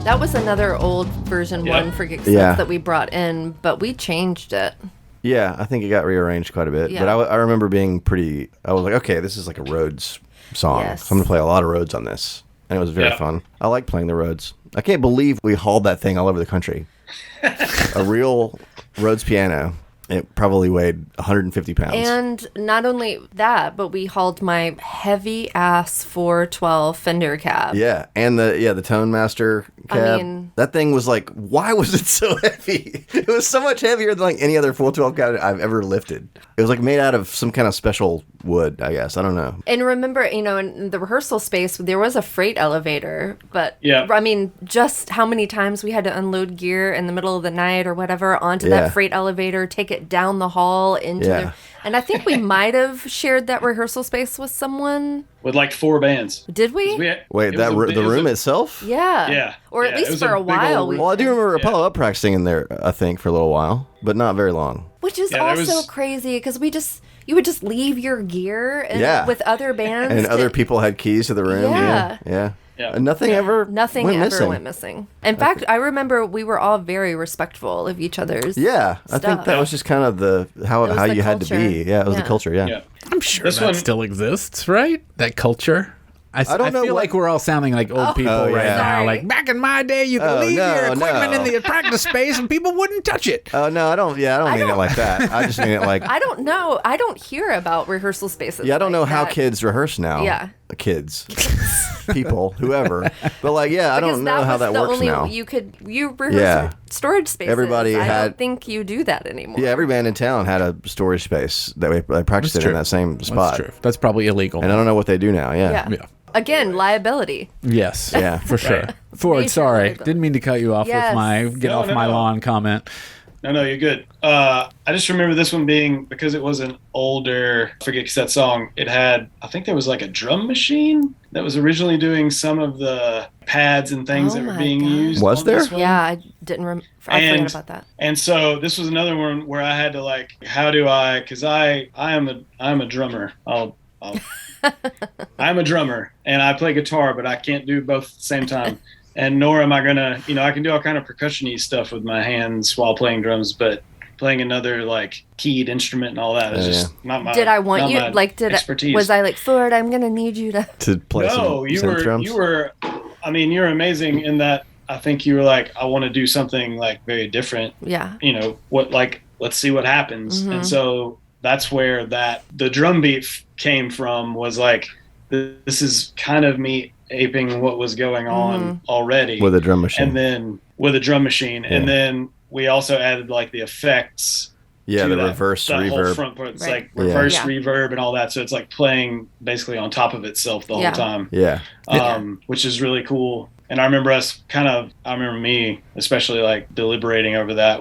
That was another old version Yeah. 1 Forget Cassettes Yeah. that we brought in, but we changed it. Yeah, I think it got rearranged quite a bit. Yeah. But I remember being I was like, okay, this is like a Rhodes song. Yes. So I'm going to play a lot of Rhodes on this. And it was very Yeah. fun. I like playing the Rhodes. I can't believe we hauled that thing all over the country. A real Rhodes piano. It probably weighed 150 pounds. And not only that, but we hauled my heavy ass 412 Fender cab. Yeah, and the Tone Master cab. mean- that thing was like, why was it so heavy? It was so much heavier than like any other 412 cab I've ever lifted. It was like made out of some kind of special wood, I guess. I don't know. And remember, in the rehearsal space, there was a freight elevator, but Yeah. I mean, just how many times we had to unload gear in the middle of the night or whatever onto Yeah. that freight elevator, take it down the hall into Yeah. the. And I think we might have shared that rehearsal space with someone. with like 4 bands. Did we? 'Cause we had- Wait, it was a big- the it was room a- itself? Yeah. Yeah. Or at Yeah, it least was for a a big while. old We room. Well, I do remember Yeah. Apollo Up practicing in there, I think, for a little while, but not very long. Which is Yeah, there also was- crazy because you would just leave your gear and Yeah. with other bands. And to- other people had keys to the room. Yeah. Yeah. Yeah. And nothing ever Nothing went ever missing. went missing. In fact, I remember we were all very respectful of each other's. Yeah, I think Stuff. that was just kind of how was the you had to culture. be. Yeah, it was Yeah. the culture. Yeah. Yeah. I'm sure This that one- still exists, right? That culture. I don't know feel what- like we're all sounding like old people Oh, right yeah. now. Sorry. Like back in my day, you could Oh, leave your no, equipment no. in the practice space and people wouldn't touch it. Oh no, I don't. Yeah, I don't mean it like that. I just mean it like. I don't know. I don't hear about rehearsal spaces. Yeah, I don't know like how that. kids rehearse now. Yeah. Kids, people, whoever. But like, yeah, I Because don't know how was that the works only, now. You rehearse Yeah. storage spaces. Everybody I had- don't think you do that anymore. Yeah, every band in town had a storage space that they practiced That's in true. that same spot. That's true. That's probably illegal. And I don't know what they do now. Yeah. Yeah. Yeah. Again, liability. Yes. Yeah. For sure. Ford, Major sorry. liability. Didn't mean to cut you off Yes. with my get No, off no, my no. lawn comment. No, you're good. I just remember this one being, because it was an older Forget Cassette song, it had, I think there was like a drum machine that was originally doing some of the pads and things Oh that were my being God. used. Was on there? this one. Yeah, I didn't. I And- forgot about that. And so this was another one where I had to like, how do I? Because I am a drummer. I'm a drummer and I play guitar, but I can't do both at the same time. And nor am I gonna, I can do all kind of percussion-y stuff with my hands while playing drums, but playing another like keyed instrument and all that is Yeah, just not my. Did I want not you my like? expertise. Was I like Ford? I'm gonna need you to. To play No, some you synth were. drums. You were. I mean, you're amazing in that. I think you were like, I want to do something like very different. Yeah. Let's see what happens. Mhm. And so that's where the drum beat came from, was like, this is kind of me aping what was going on already with a drum machine. and then with a drum machine. Yeah. And then we also added like the effects. yeah, to the that- reverse that whole reverb. front part. It's Right. like reverse Yeah. reverb and all that. So it's like playing basically on top of itself the Yeah. whole time. Yeah. Which is really cool. And I remember me especially like deliberating over that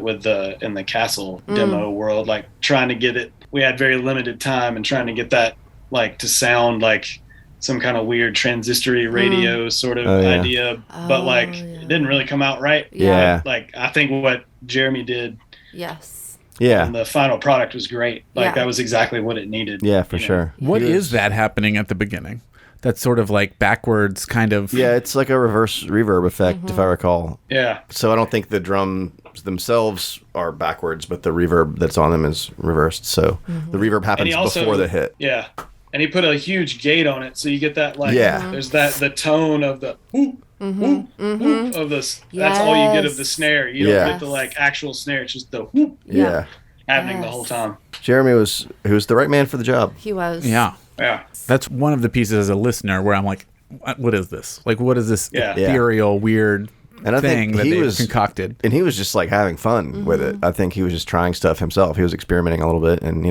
in the Castle demo world, like trying to get it. We had very limited time and trying to get that like to sound like some kind of weird transistory radio sort of Oh, yeah. idea, but like yeah. it didn't really come out right. Yeah. Like I think what Jeremy did Yes. Yeah. on the final product was great. Like Yeah. that was exactly what it needed. Yeah, for you know? sure. What He is was- that happening at the beginning? That's sort of like backwards kind of. Yeah, it's like a reverse reverb effect, if I recall. Yeah. So I don't think the drums themselves are backwards, but the reverb that's on them is reversed. So the reverb And happens he also, before the hit. Yeah. And he put a huge gate on it, so you get that like Yeah. there's the tone of the whoop, whoop, whoop of this. That's all you get of the Yes. snare. You Yeah. don't get the like actual snare. It's just the whoop Yeah. happening the Yes. whole time. Jeremy was the right man for the job. He was. Yeah. Yeah. That's one of the pieces as a listener where I'm like, what is this? Like, what is this Yeah. ethereal, weird And I thing think that he they was concocted? And he was just like having fun with it. I think he was just trying stuff himself. He was experimenting a little bit, and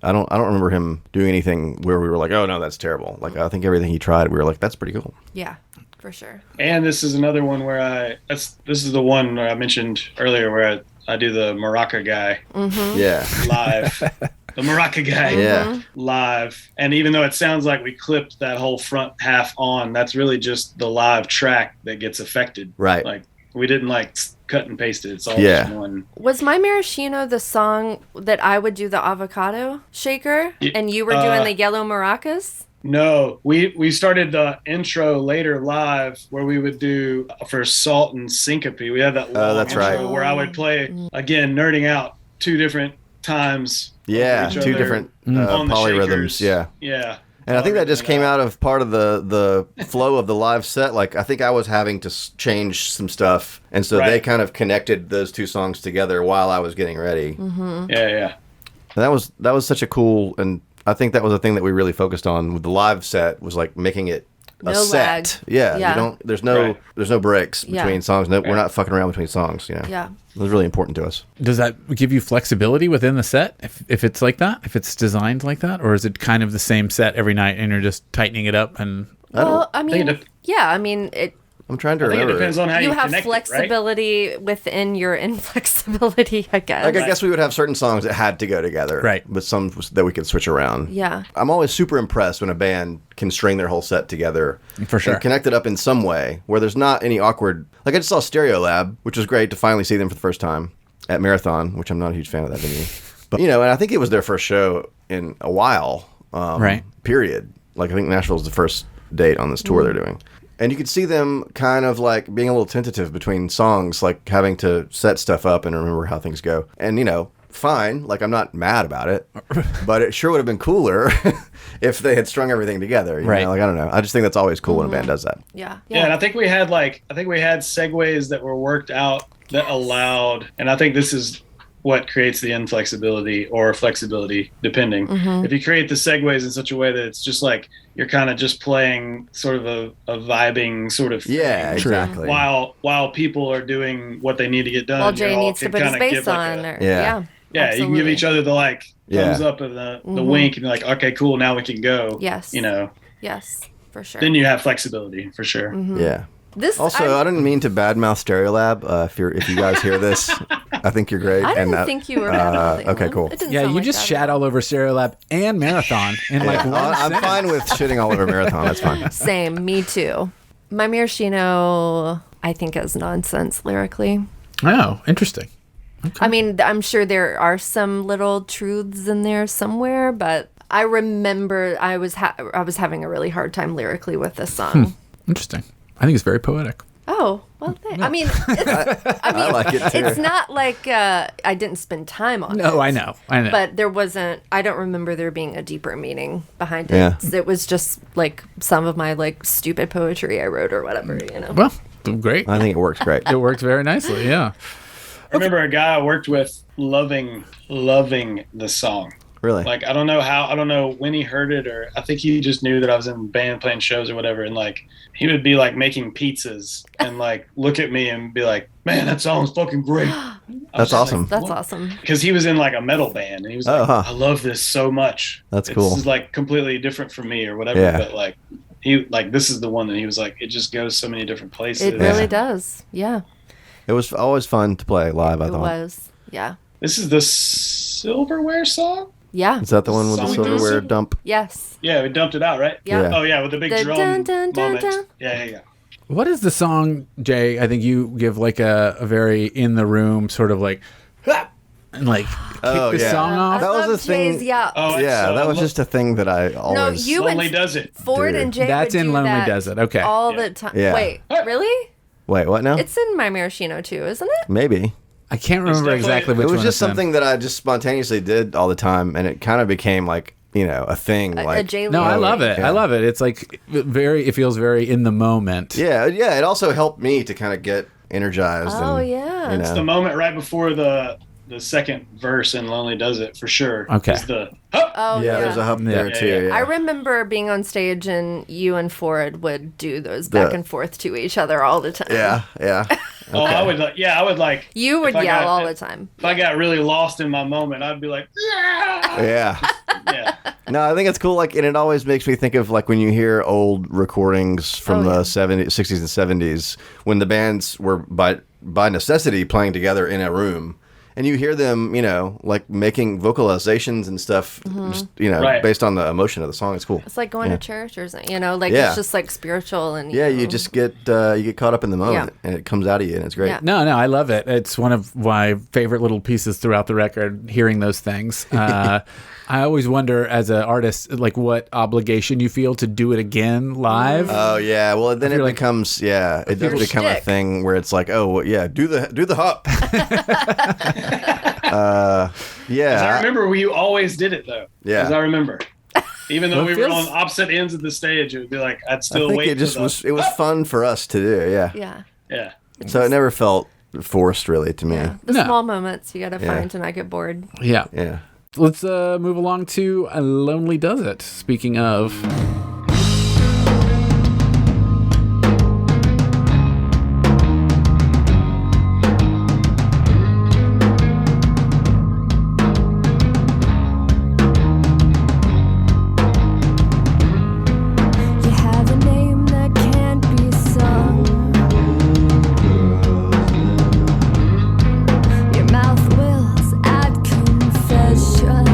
I don't remember him doing anything where we were like, oh no, that's terrible. Like I think everything he tried, we were like, that's pretty cool. Yeah. For sure. And this is another one where this is the one where I mentioned earlier where I do the maraca guy Yeah, live. The maraca guy yeah, live. And even though it sounds like we clipped that whole front half on, that's really just the live track that gets affected. right. Like we didn't like cut and paste it. It's all Yeah. just one. Was My Maraschino the song that I would do the avocado shaker Y- and you were doing the yellow maracas? No, we started the intro later live where we would do for Salt and Syncope. We had that long that's intro right. where I would play again, nerding out 2 different times. Yeah, over each 2 other different on the polyrhythms. shakers. Yeah. Yeah. And I think that just came out of part of the flow of the live set. Like, I think I was having to change some stuff. And so they Right. kind of connected those 2 songs together while I was getting ready. Yeah. And that was such a cool, and I think that was a thing that we really focused on with the live set, was like making it a No set. lag. Yeah. Yeah. You don't, there's no breaks Yeah. between songs. No, we're not fucking around between songs, you know. Yeah. It was really important to us. Does that give you flexibility within the set if it's like that? If it's designed like that? Or is it kind of the same set every night and you're just tightening it up? And Well, I mean, it- yeah, I mean, I'm trying to I think it remember. depends on how you, you have connect flexibility within your inflexibility, I guess. Like, I guess we would have certain songs that had to go together. Right. But some that we could switch around. Yeah. I'm always super impressed when a band can string their whole set together. For sure. And connect it up in some way where there's not any awkward... Like, I just saw Stereolab, which was great to finally see them for the first time at Marathon, which I'm not a huge fan of that venue. But, you know, and I think it was their first show in a while. Right. Period. Like, I think Nashville's the first date on this tour they're doing. And you could see them kind of like being a little tentative between songs, like having to set stuff up and remember how things go. And, you know, fine. Like, I'm not mad about it, but it sure would have been cooler if they had strung everything together. You Right. know? Like, I don't know. I just think that's always cool when a band does that. Yeah. Yeah, and I think we had segues that were worked out that allowed, and I think this is what creates the inflexibility or flexibility, depending. If you create the segues in such a way that it's just like you're kind of just playing sort of a vibing sort of thing, Yeah, exactly. while people are doing what they need to get done. Well, you Jay all needs to can put his kinda bass give like on. a- Or, Yeah. yeah, you can give each other the like thumbs Yeah. up and the wink, and be like, okay, cool, now we can go. Yes. You know, Yes, for sure. then you have flexibility for sure. Yeah. This Also, I didn't mean to badmouth Stereolab. If you guys hear this, I think you're great. I didn't and, think you were bad. okay, cool. yeah, you just shat all over Stereolab and Marathon in like one I'm sentence. fine with shitting all over Marathon. That's fine. Same, me too. My Maraschino, I think, is nonsense lyrically. Oh, interesting. I mean, I'm sure there are some little truths in there somewhere, but I remember I was having a really hard time lyrically with this song. Interesting. I think it's very poetic. Oh, well, I mean, I like it too. it's not like I didn't spend time on it. No, I know. But there wasn't, I don't remember there being a deeper meaning behind it. Yeah. It was just like some of my like stupid poetry I wrote or whatever, you know. Well, great. I think it works great. It worked very nicely. Yeah. I remember a guy I worked with loving the song. Really? Like, I don't know when he heard it, or I think he just knew that I was in band playing shows or whatever. And like, he would be like making pizzas and like look at me and be like, man, that song's fucking great. That's awesome. That's awesome. Because he was in like a metal band and he was like, Oh, huh. I love this so much. That's cool. This is like completely different from me or whatever. Yeah. But like, he like, this is the one that he was like, it just goes so many different places. It really does. Yeah, It was always fun to play live, I it thought. was. Yeah. This is the Silverware song? Yeah. Is that the one with the Song silverware producer? dump? Yes. Yeah, we dumped it out, right? Yeah. Yeah. Oh yeah, with the big The drum dun, dun, dun, moment. dun. Yeah. What is the song, Jay? I think you give like a very in the room sort of like, "Ah!" and like kick Oh, the yeah. song I off. That was love a thing- Jay's, yeah. Oh, Yeah, so that was just a thing that I No, always... you Lonely and Does It. Ford Dude. and Jay That's would in do Lonely that Does It, okay. all Yeah. the time. Yeah. Wait, really? Wait, what now? It's in My Maraschino too, isn't it? Maybe. I can't remember definitely- exactly which It was one just it's in. something that I just spontaneously did all the time, and it kind of became like, you know, a thing. A Like, Jay No, I Lee. love it. Yeah. I love it. It's like it feels very in the moment. yeah. It also helped me to kind of get energized. Oh, and, yeah. You It's know. The moment right before the second verse in Lonely Does It for sure. Okay. Is the hup. Oh, yeah, there's a hub there Yeah, too. yeah. Yeah. I remember being on stage and you and Ford would do those back and forth to each other all the time. Yeah, yeah. Oh, I would like. You would If I yell got- all the time. If I got really lost in my moment, I'd be like, yeah. Yeah. Yeah. No, I think it's cool. Like, and it always makes me think of like when you hear old recordings from Oh, yeah. the 70s, 60s, and 70s when the bands were by necessity playing together in a room, and you hear them, you know, like making vocalizations and stuff, just, you know, Right. based on the emotion of the song. It's cool. It's like going to church or something, you know, like Yeah. it's just like spiritual and Yeah, you know. just get caught up in the moment, and it comes out of you, and it's great. Yeah. No, I love it. It's one of my favorite little pieces throughout the record, hearing those things. I always wonder as an artist, like what obligation you feel to do it again live. Oh yeah, well then it feel like- becomes it does become a shtick. thing where it's like, oh well, yeah, do the hop. Yeah, I remember you always did it though. Yeah. 'Cause I remember. Even though Well, we it were feels- on opposite ends of the stage, it would be like I'd I still think wait. it just for the, was fun for us to do. Yeah, Yeah. Yeah. so it never felt forced really to me. Yeah. The No. small moments you got to Yeah. find to not get bored. Yeah. Yeah. Let's move along to Lonely Does It. Speaking of. You have a name that can't be sung. Your mouth wills at confession.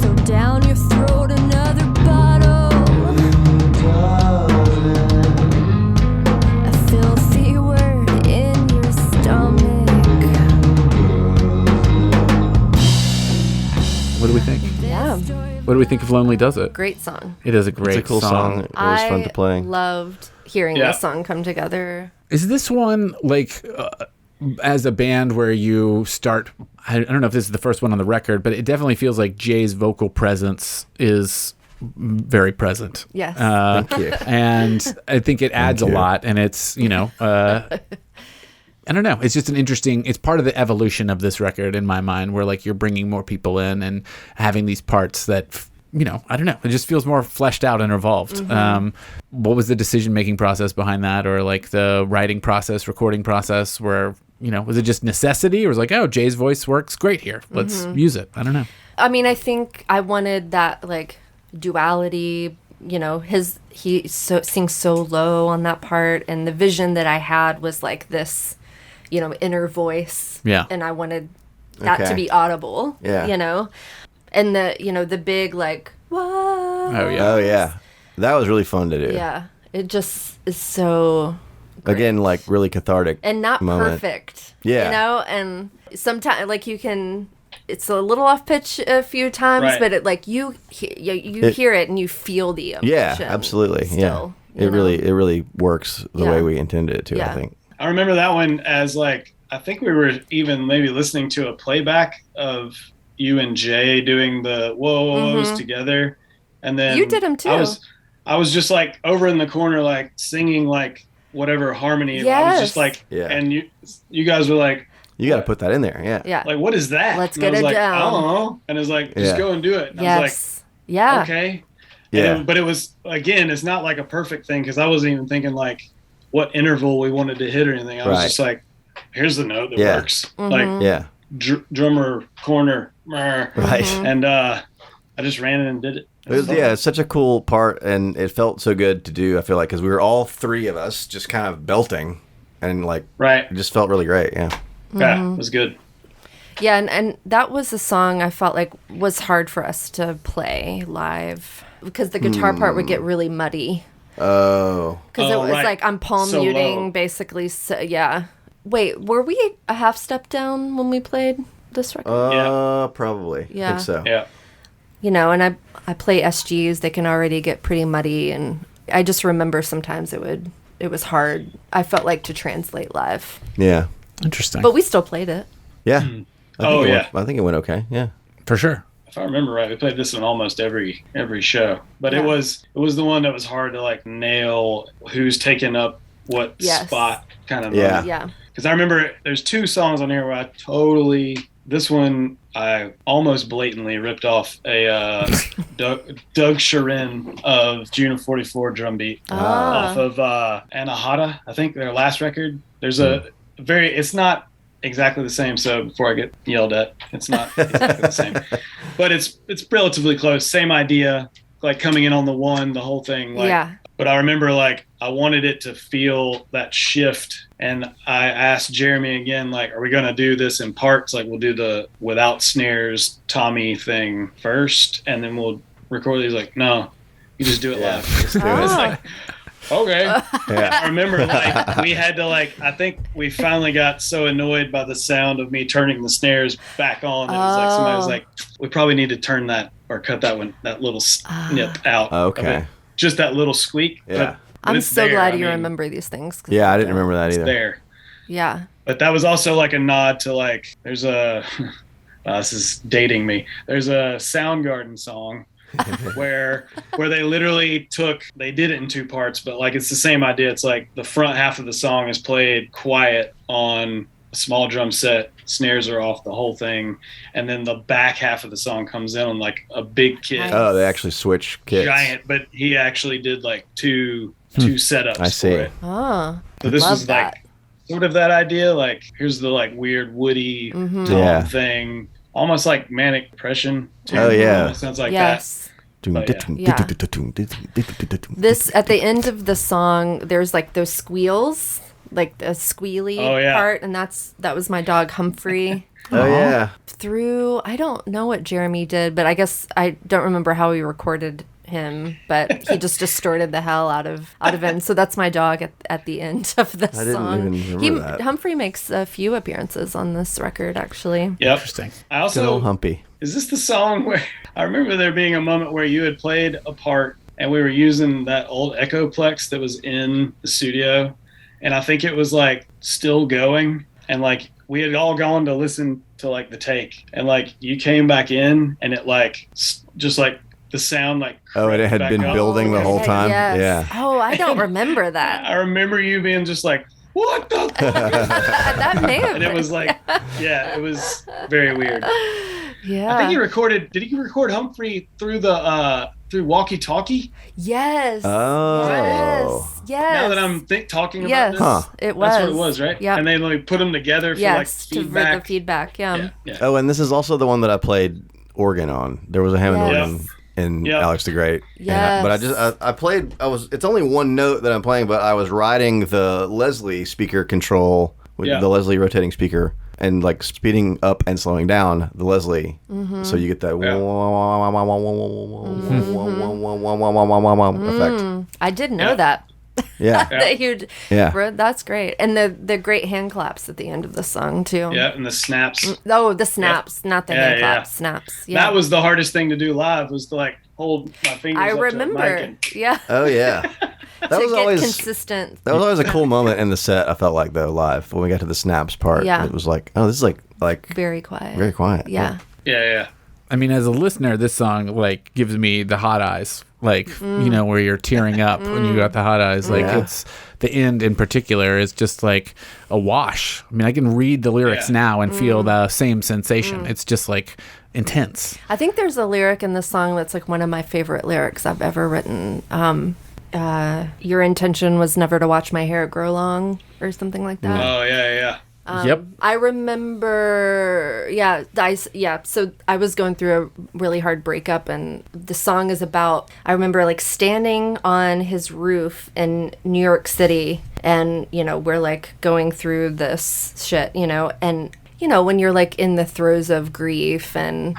So down your throat another bottle. A filthy word in your stomach. What do we think? Yeah. What do we think of Lonely Does It? Great song. It is a great It's a cool song. It was fun to play. I loved hearing Yeah. this song come together. Is this one like as a band where you start? I don't know if this is the first one on the record, but it definitely feels like Jay's vocal presence is very present. Yes. Thank you. And I think it adds a you. lot, and it's I don't know. It's just it's part of the evolution of this record in my mind, where like you're bringing more people in and having these parts that, I don't know. It just feels more fleshed out and evolved. What was the decision-making process behind that, or like the writing process, recording process, where, was it just necessity, or was it like, oh, Jay's voice works great here, let's use it? I don't know. I mean, I think I wanted that like duality. He sings so low on that part, and the vision that I had was like this, inner voice. Yeah. And I wanted that to Okay. be audible. Yeah. And the big like whoa. Oh, yeah. Oh yeah, that was really fun to do. Yeah. It just is so great. Again, like really cathartic and not moment. perfect. Yeah. And sometimes like it's a little off pitch a few times, Right. but you hear it and you feel the emotion. Yeah, absolutely. Still, yeah, it really works the Yeah. way we intended it to. Yeah. I think. I remember that one as like I think we were even maybe listening to a playback of you and Jay doing the whoas together, and then You did 'em too. I was just like over in the corner like singing like whatever harmony. I was Yes. just like, Yeah. and you guys were like, You got to put that in there. Yeah. Yeah. like what is that? Let's And I get was it like, down. I don't know, and it was like just Yeah. go and do it. And I was Yes. Yeah. like, okay. Yeah. But it was again, it's not like a perfect thing because I wasn't even thinking like what interval we wanted to hit or anything. I was Right. just like, here's the note that Yeah. works. Mm-hmm. Like Yeah. drummer corner, Right. and I just ran in and did it. It was, yeah, it's such a cool part, and it felt so good to do. I feel like because we were all three of us just kind of belting, and like Right. it just felt really great. Yeah. Yeah, it was good. Yeah, and that was a song I felt like was hard for us to play live because the guitar part would get really muddy. Oh. Because Oh, it was right. like I'm palm So muting low. basically. So, yeah. Wait, were we a half step down when we played this record? Probably. I Yeah. think so. Yeah. And I play SGs. They can already get pretty muddy, and I just remember sometimes it was hard. I felt like to translate live, Yeah. Interesting. but we still played it. Yeah. Oh, yeah. I think it went okay. Yeah. For sure. If I remember right, we played this in almost every show. But Yeah. it was the one that was hard to like nail who's taking up what Yes. spot kind of. Yeah. Yeah. Because I remember there's two songs on here where this one I almost blatantly ripped off a Doug Sharin of June of 44 drum beat Ah. off of Anahata, I think their last record. There's it's not exactly the same, so before I get yelled at, it's not exactly the same. But it's relatively close. Same idea, like coming in on the one, the whole thing. Like, Yeah. But I remember like I wanted it to feel that shift, and I asked Jeremy again, like, are we gonna do this in parts? Like we'll do the without snares Tommy thing first, and then we'll record these. Like, no, you just do it Yeah. live. Just do It's it. like, Okay. Yeah. I remember like we had to like I think we finally got so annoyed by the sound of me turning the snares back on. It was like somebody was like, we probably need to turn that or cut that little snip out. Okay. Of it. Just that little squeak. Yeah. But I'm it's so there. glad I you mean, remember these things. 'Cause Yeah, I didn't remember that it's either. there. Yeah. But that was also like a nod to like there's a this is dating me. There's a Soundgarden song where they literally they did it in two parts, but like it's the same idea. It's like the front half of the song is played quiet on a small drum set, snares are off, the whole thing, and then the back half of the song comes in on like a big kit. Nice. Oh, they actually switch kits. Giant, but he actually did like two setups I see. for it. Oh. So this love was that. like sort of that idea, like here's the like weird woody tone Yeah. thing, almost like manic depression. Too. Oh, yeah. It sounds like Yes. This at the end of the song, there's like those squeals, like the squealy part, and that was my dog Humphrey. Oh yeah. Through I don't know what Jeremy did, but I guess I don't remember how we recorded him, but he just distorted the hell out of him. So that's my dog at the end of the I didn't song. even remember that. Humphrey makes a few appearances on this record, actually. Yep. Interesting. I Good also old Humpy. is this the song where I remember there being a moment where you had played a part and we were using that old Echoplex that was in the studio, and I think it was like still going, and like we had all gone to listen to like the take, and like you came back in and it like just like the sound like Oh, and it had back been up. building the whole Yes. time. Yes. Yeah. Oh, I don't remember that. I remember you being just like, what the fuck? That may have And it been. was like, yeah, it was very weird. Yeah. I think did he record Humphrey through the through walkie talkie? Yes. Oh. Yes. Yes. Now that I'm talking about Yes, this, Huh. it was. that's what it was, right? Yeah. And they like put them together for Yes, like for feedback. the feedback. Yeah. Yeah, yeah. Oh, and this is also the one that I played organ on. There was a Hammond Yes. organ in Yep. Alex the Great. Yes. But I played. It's only one note that I'm playing, but I was riding the Leslie speaker control with Yeah. the Leslie rotating speaker and like speeding up and slowing down the Leslie, so you get that effect. I did know Yeah. that. Yeah, That you'd, yeah. that's great. And the great hand claps at the end of the song too. Yeah, and the snaps. Oh, the snaps, not the Yeah, hand yeah. claps. Snaps. Yeah. That was the hardest thing to do live, was to like hold my fingers I up to the mic remember. and- Yeah. Oh yeah. That to was get always consistent. that was always a cool moment in the set. I felt like though live when we got to the snaps part. Yeah. It was like, oh, this is like Very quiet. very quiet. Yeah. Yeah. I mean, as a listener, this song like gives me the hot eyes, like you know, where you're tearing up when you got the hot eyes. Like Yeah. it's the end in particular is just like a wash. I mean, I can read the lyrics Yeah. now and feel the same sensation. It's just like intense. I think there's a lyric in this song that's like one of my favorite lyrics I've ever written. Your intention was never to watch my hair grow long, or something like that. Oh yeah. Yep. I remember, so I was going through a really hard breakup, and the song is about, I remember like standing on his roof in New York City, and, you know, we're like going through this shit, you know, and, you know, when you're like in the throes of grief and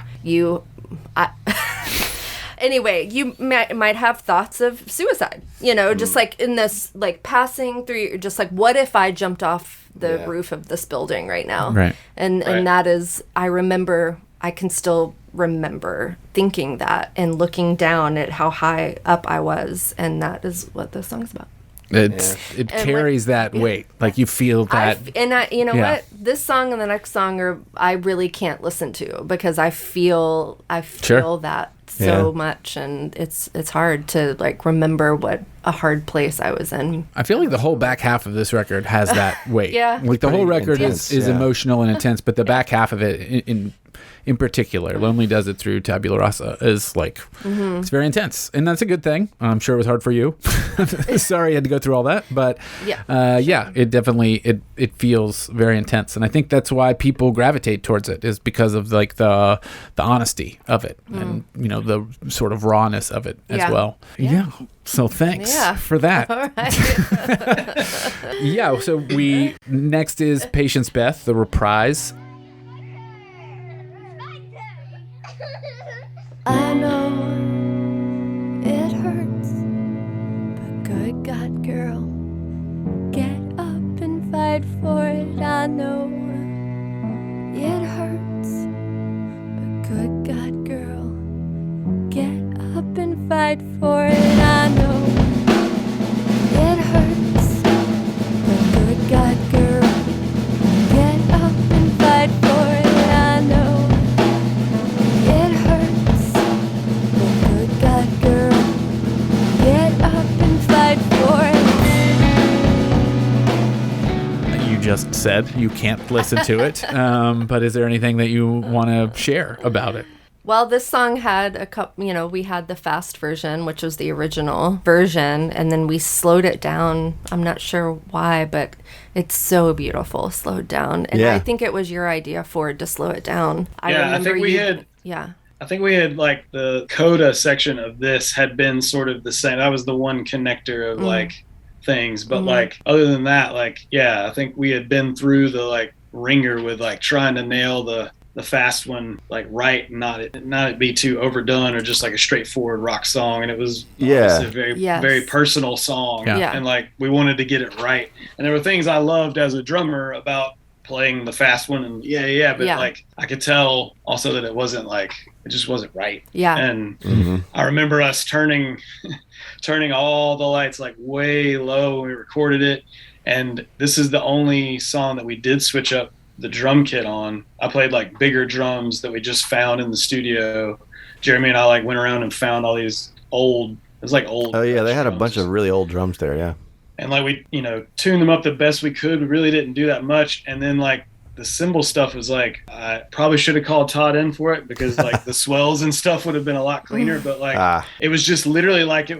anyway, you might have thoughts of suicide, you know, just like in this, like passing through, just like, what if I jumped off the roof of this building right now? Right. And Right. that is, I can still remember thinking that and looking down at how high up I was. And that is what this song's about. It And carries that weight. Like you feel that. You know Yeah. what? This song and the next song I really can't listen to, because I feel Sure. that so Yeah. much, and it's hard to like remember what a hard place I was in. I feel like the whole back half of this record has that weight. Yeah. Like the whole Pretty record intense, is yeah. emotional and intense, but the back half of it in particular, Lonely Does It Through Tabula Rasa, is like, it's very intense. And that's a good thing. I'm sure it was hard for you. Sorry you had to go through all that. But it definitely, it feels very intense. And I think that's why people gravitate towards it, is because of like the honesty of it and, you know, the sort of rawness of it as Yeah. well. Yeah. So thanks for that. All right. Yeah, so next is Patience Beth, the reprise. I know it hurts, but good God, up and fight for it. I know it hurts, but good God, girl, get up and fight for it. I know it hurts, but good God, girl, get up and fight for it. You just said you can't listen to it, but is there anything that you want to share about it? Well, this song had a couple, we had the fast version, which was the original version, and then we slowed it down. I'm not sure why, but it's so beautiful, slowed down. And Yeah. I think it was your idea, Ford, to slow it down. Yeah, I think we had. Yeah. I think we had like the coda section of this had been sort of the same. That was the one connector of like things, but like other than that, like yeah, I think we had been through the like ringer with like trying to nail the fast one like right, and not it be too overdone or just like a straightforward rock song. And it was obviously a very very personal song, Yeah. and like we wanted to get it right. And there were things I loved as a drummer about playing the fast one, and but like I could tell also that it wasn't like it just wasn't right. Yeah. And I remember us turning all the lights like way low when we recorded it. And this is the only song that we did switch up the drum kit on. I played like bigger drums that we just found in the studio. Jeremy and I like went around and found all these old. It was like old. Oh yeah, they had a drums. bunch of really old drums there. Yeah. And like we, tuned them up the best we could. We really didn't do that much. And then like the cymbal stuff was like, I probably should have called Todd in for it because like the swells and stuff would have been a lot cleaner. But like it was just literally like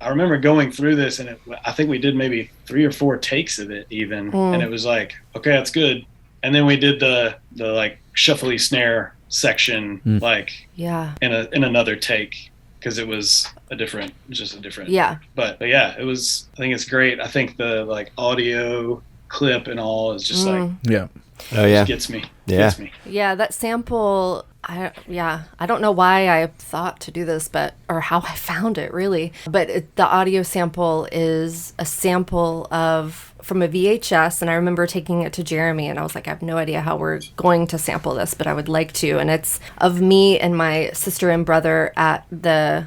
I remember going through this, and I think we did maybe 3 or 4 takes of it even. And it was like, okay, that's good. And then we did the like shuffly snare section like in another take. Because it was just a different. Yeah. But yeah, it was. I think it's great. I think the like audio clip and all is just like Oh yeah. gets me. Yeah. Gets me. Yeah, that sample, I don't know why I thought to do this, or how I found it really. But the audio sample is a sample from a VHS, and I remember taking it to Jeremy, and I was like, I have no idea how we're going to sample this, but I would like to. And it's of me and my sister and brother at the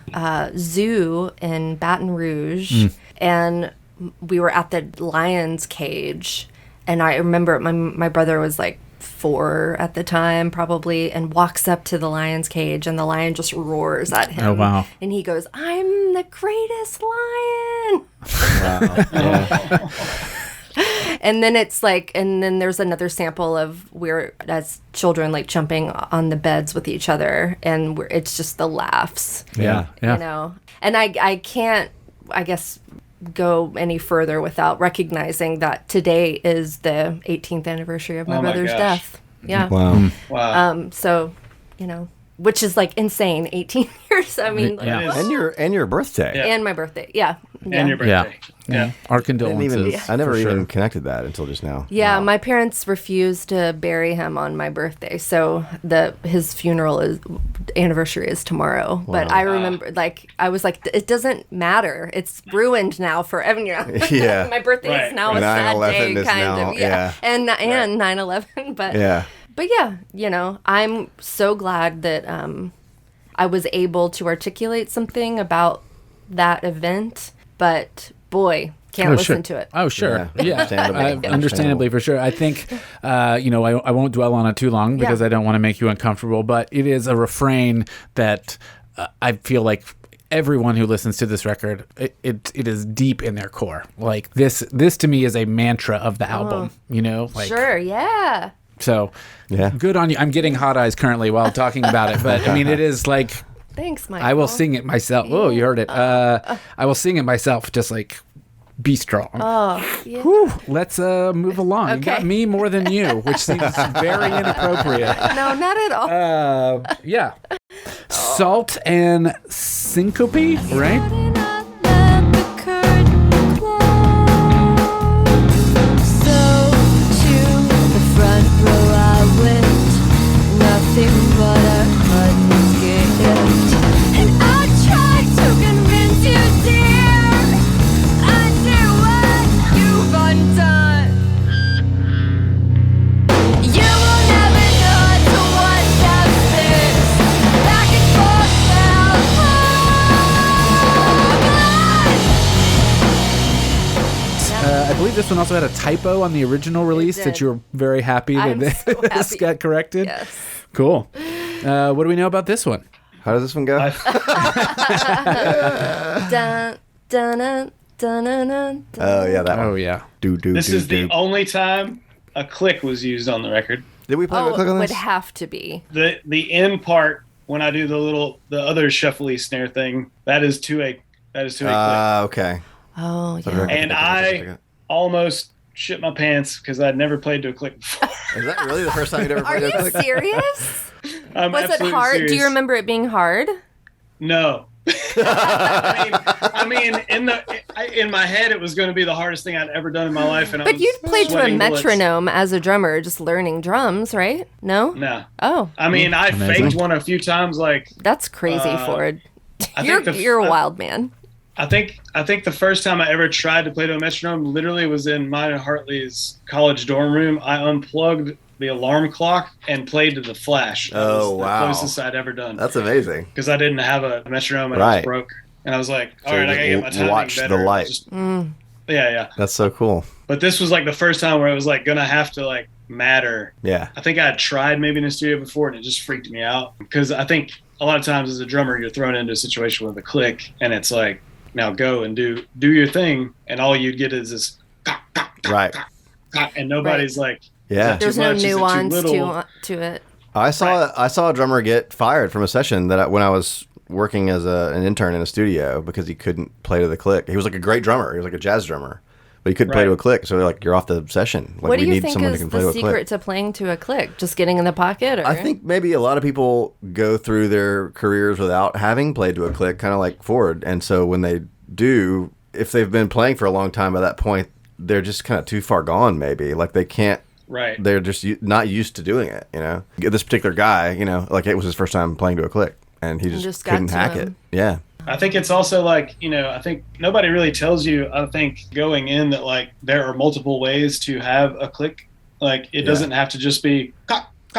zoo in Baton Rouge, and we were at the lion's cage. And I remember my brother was like 4 at the time probably, and walks up to the lion's cage, and the lion just roars at him. Oh, wow. And he goes, "I'm the greatest lion." Wow. And then it's like, and then there's another sample of we're as children like jumping on the beds with each other, and it's just the laughs. Yeah. And I can't, I guess, go any further without recognizing that today is the 18th anniversary of my brother's death. Yeah. Wow. Wow. So, which is like insane. 18 years. I mean, like, And your birthday. and my birthday. Yeah. And your birthday. Yeah. Our Didn't condolences. I never for even sure. connected that until just now. Yeah, Wow. my parents refused to bury him on my birthday, so his funeral anniversary is tomorrow. But I remember, I was like, it doesn't matter. It's ruined now forever. Yeah. My birthday is now a sad 9/11 day, is kind now- of. yeah. And 9/11, but Yeah. But yeah, I'm so glad that I was able to articulate something about that event. But boy, can't listen to it. Oh, sure. Yeah. Yeah. Understandably. Understandably, for sure. I think, I won't dwell on it too long because I don't want to make you uncomfortable, but it is a refrain that I feel like everyone who listens to this record, it is deep in their core. Like this to me is a mantra of the album, Sure, yeah. So Yeah. good on you. I'm getting hot eyes currently while talking about it, but I mean, it is like, Thanks, Michael. I will sing it myself. Oh, you heard it. I will sing it myself. Just like, be strong. Oh, yeah. Whew, let's move along. You got Okay. me more than you, which seems very inappropriate. No, not at all. Yeah. Salt and syncope, right? Did not let the curtain close. So to the front row I went, nothing but a cotton gift. And I tried to convince you, dear, I did what you've undone. You will never know to what that is. Back and forth. believe this one also had a typo on the original release that did. you were very happy that I'm so this happy. got corrected? Yes. Cool. What do we know about this one? How does this one go? Dun, dun, dun, dun, dun, dun. Oh yeah, that one. Oh, yeah. This is the only time a click was used on the record. Did we play Oh, with click it on would this? have to be. The end part when I do the other shuffly snare thing, that is to a click. Okay. Oh, yeah. And I almost shit my pants because I'd never played to a click before. Is that really the first time you'd ever Are played you a click? serious? I'm Was it absolutely hard? serious. Do you remember it being hard? No. I mean, in my head, it was going to be the hardest thing I'd ever done in my life. And I But was you've played to a sweating bullets. metronome as a drummer, just learning drums, right? No? No. Oh, I mean, I Amazing. faked one a few times. Like, that's crazy, Ford. I You're think a wild man. I think the first time I ever tried to play to a metronome literally was in mine and Hartley's college dorm room. I unplugged the alarm clock and played to the flash. That Oh, was wow. the closest I'd ever done. That's amazing. Because I didn't have a metronome and it Right. was broke. And I was like, all So right, you I gotta get my just timing watch the better. light. Just- yeah. That's so cool. But this was like the first time where it was like gonna have to like matter. Yeah. I think I had tried maybe in a studio before and it just freaked me out. Because I think a lot of times as a drummer, you're thrown into a situation with a click and it's like, now go and do your thing. And all you'd get is this, Right. and nobody's like, Yeah. There's too no much? Is it too nuance little? to it. I saw a drummer get fired from a session when I was working as an intern in a studio because he couldn't play to the click. He was like a great drummer. He was like a jazz drummer, but he couldn't play Right. to a click. So they're like, you're off the session. Like, What do we you need think someone who is can play to the a secret click. to playing to a click? Just getting in the pocket? Or? I think maybe a lot of people go through their careers without having played to a click, kind of like Ford. And so when they do, if they've been playing for a long time, by that point, they're just kind of too far gone, maybe. Like they can't, right. they're just not used to doing it, you know? This particular guy, you know, like it was his first time playing to a click and he just got couldn't to hack him. it. Yeah. I think it's also like, I think nobody really tells you, I think going in that like there are multiple ways to have a click. Like it doesn't have to just be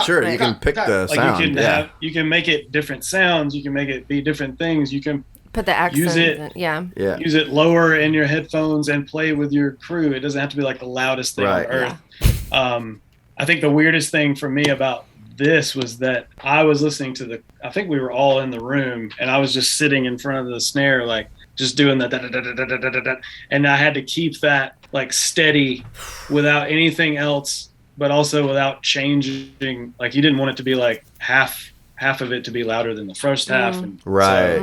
Sure, you can pick the sound. You can Yeah. you can make it different sounds, you can make it be different things, you can Put the accent. use it. Yeah. Yeah. use it lower in your headphones and play with your crew. It doesn't have to be like the loudest thing Right. on earth. I think the weirdest thing for me about this was that I was listening to I think we were all in the room and I was just sitting in front of the snare, like just doing that, and I had to keep that like steady without anything else, but also without changing. Like you didn't want it to be like half of it to be louder than the first half. And Right.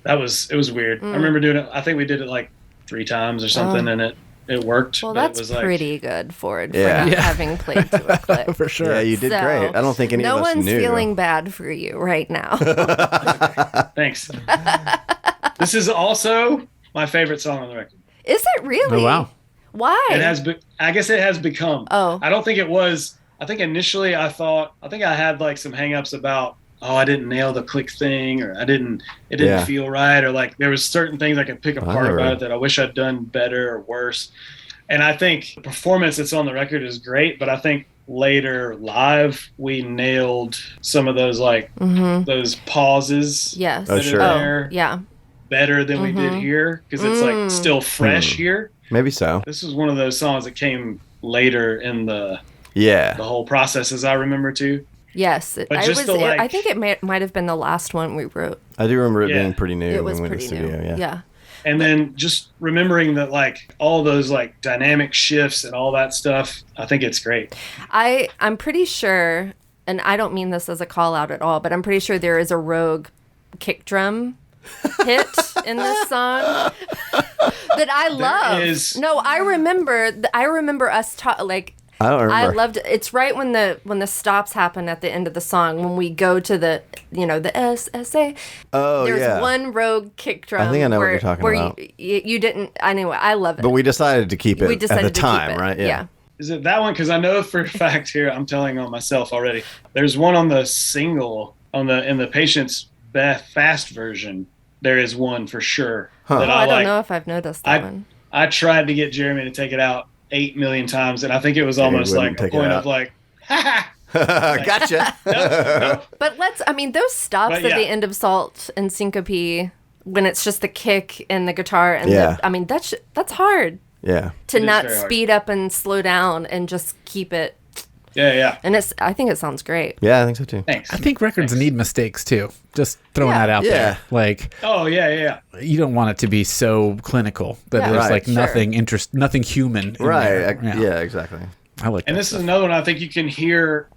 so it was weird. I remember doing it. I think we did it like 3 times or something, and it worked. Well, but that's it was like, pretty good, Ford, Yeah. for not Yeah. having played to a click. For sure. Yeah, you did So, great. I don't think any no of us one's knew. feeling bad for you right now. Thanks. This is also my favorite song on the record. Is it really? Oh, wow. Why? It has. I guess it has become. Oh. I don't think it was. I think initially I think I had like some hangups about, I didn't nail the click thing, or it didn't Yeah. feel right, or like there was certain things I could pick apart never- about it that I wish I'd done better or worse. And I think the performance that's on the record is great, but I think later live we nailed some of those like those pauses Yes. Oh, that sure. are there Yeah. better than we did here, because it's like still fresh here. Maybe so. This was one of those songs that came later in the Yeah. whole process, as I remember too. Yes. But just the, like- I think it might have been the last one we wrote. I do remember it Yeah. being pretty new It when was we went to pretty the new. studio. Yeah. And then just remembering that like all those like dynamic shifts and all that stuff, I think it's great. I'm pretty sure, and I don't mean this as a call out at all, but I'm pretty sure there is a rogue kick drum hit in this song that I love. is. No, I remember us like I don't remember. I loved it. It's right when the stops happen at the end of the song when we go to the the SSA. Oh, There's yeah. one rogue kick drum. I think I know what where, you're talking where about. You didn't. Anyway, I love it. But we decided to keep it We at the decided to keep time, it. right? Yeah. Is it that one? Because I know for a fact here, I'm telling on myself already. There's one on the single in the Patience Beth fast version. There is one for sure that I I don't like. know if I've noticed that one. I tried to get Jeremy to take it out 8 million times, and I think it was almost wouldn't like a take it point out. of like, ha ha. Gotcha. But those stops But at yeah. the end of Salt and Syncope when it's just the kick and the guitar and Yeah. that's hard. Yeah. to It is not very hard. speed up and slow down and just keep it. Yeah. And I think it sounds great. Yeah, I think so too. Thanks. I think records need mistakes too. Just throwing that out Yeah. there. Like, Oh yeah. you don't want it to be so clinical that Yeah. there's Right, like sure. nothing human. In Right. there. Yeah, exactly. I like And that this stuff. is another one I think you can hear.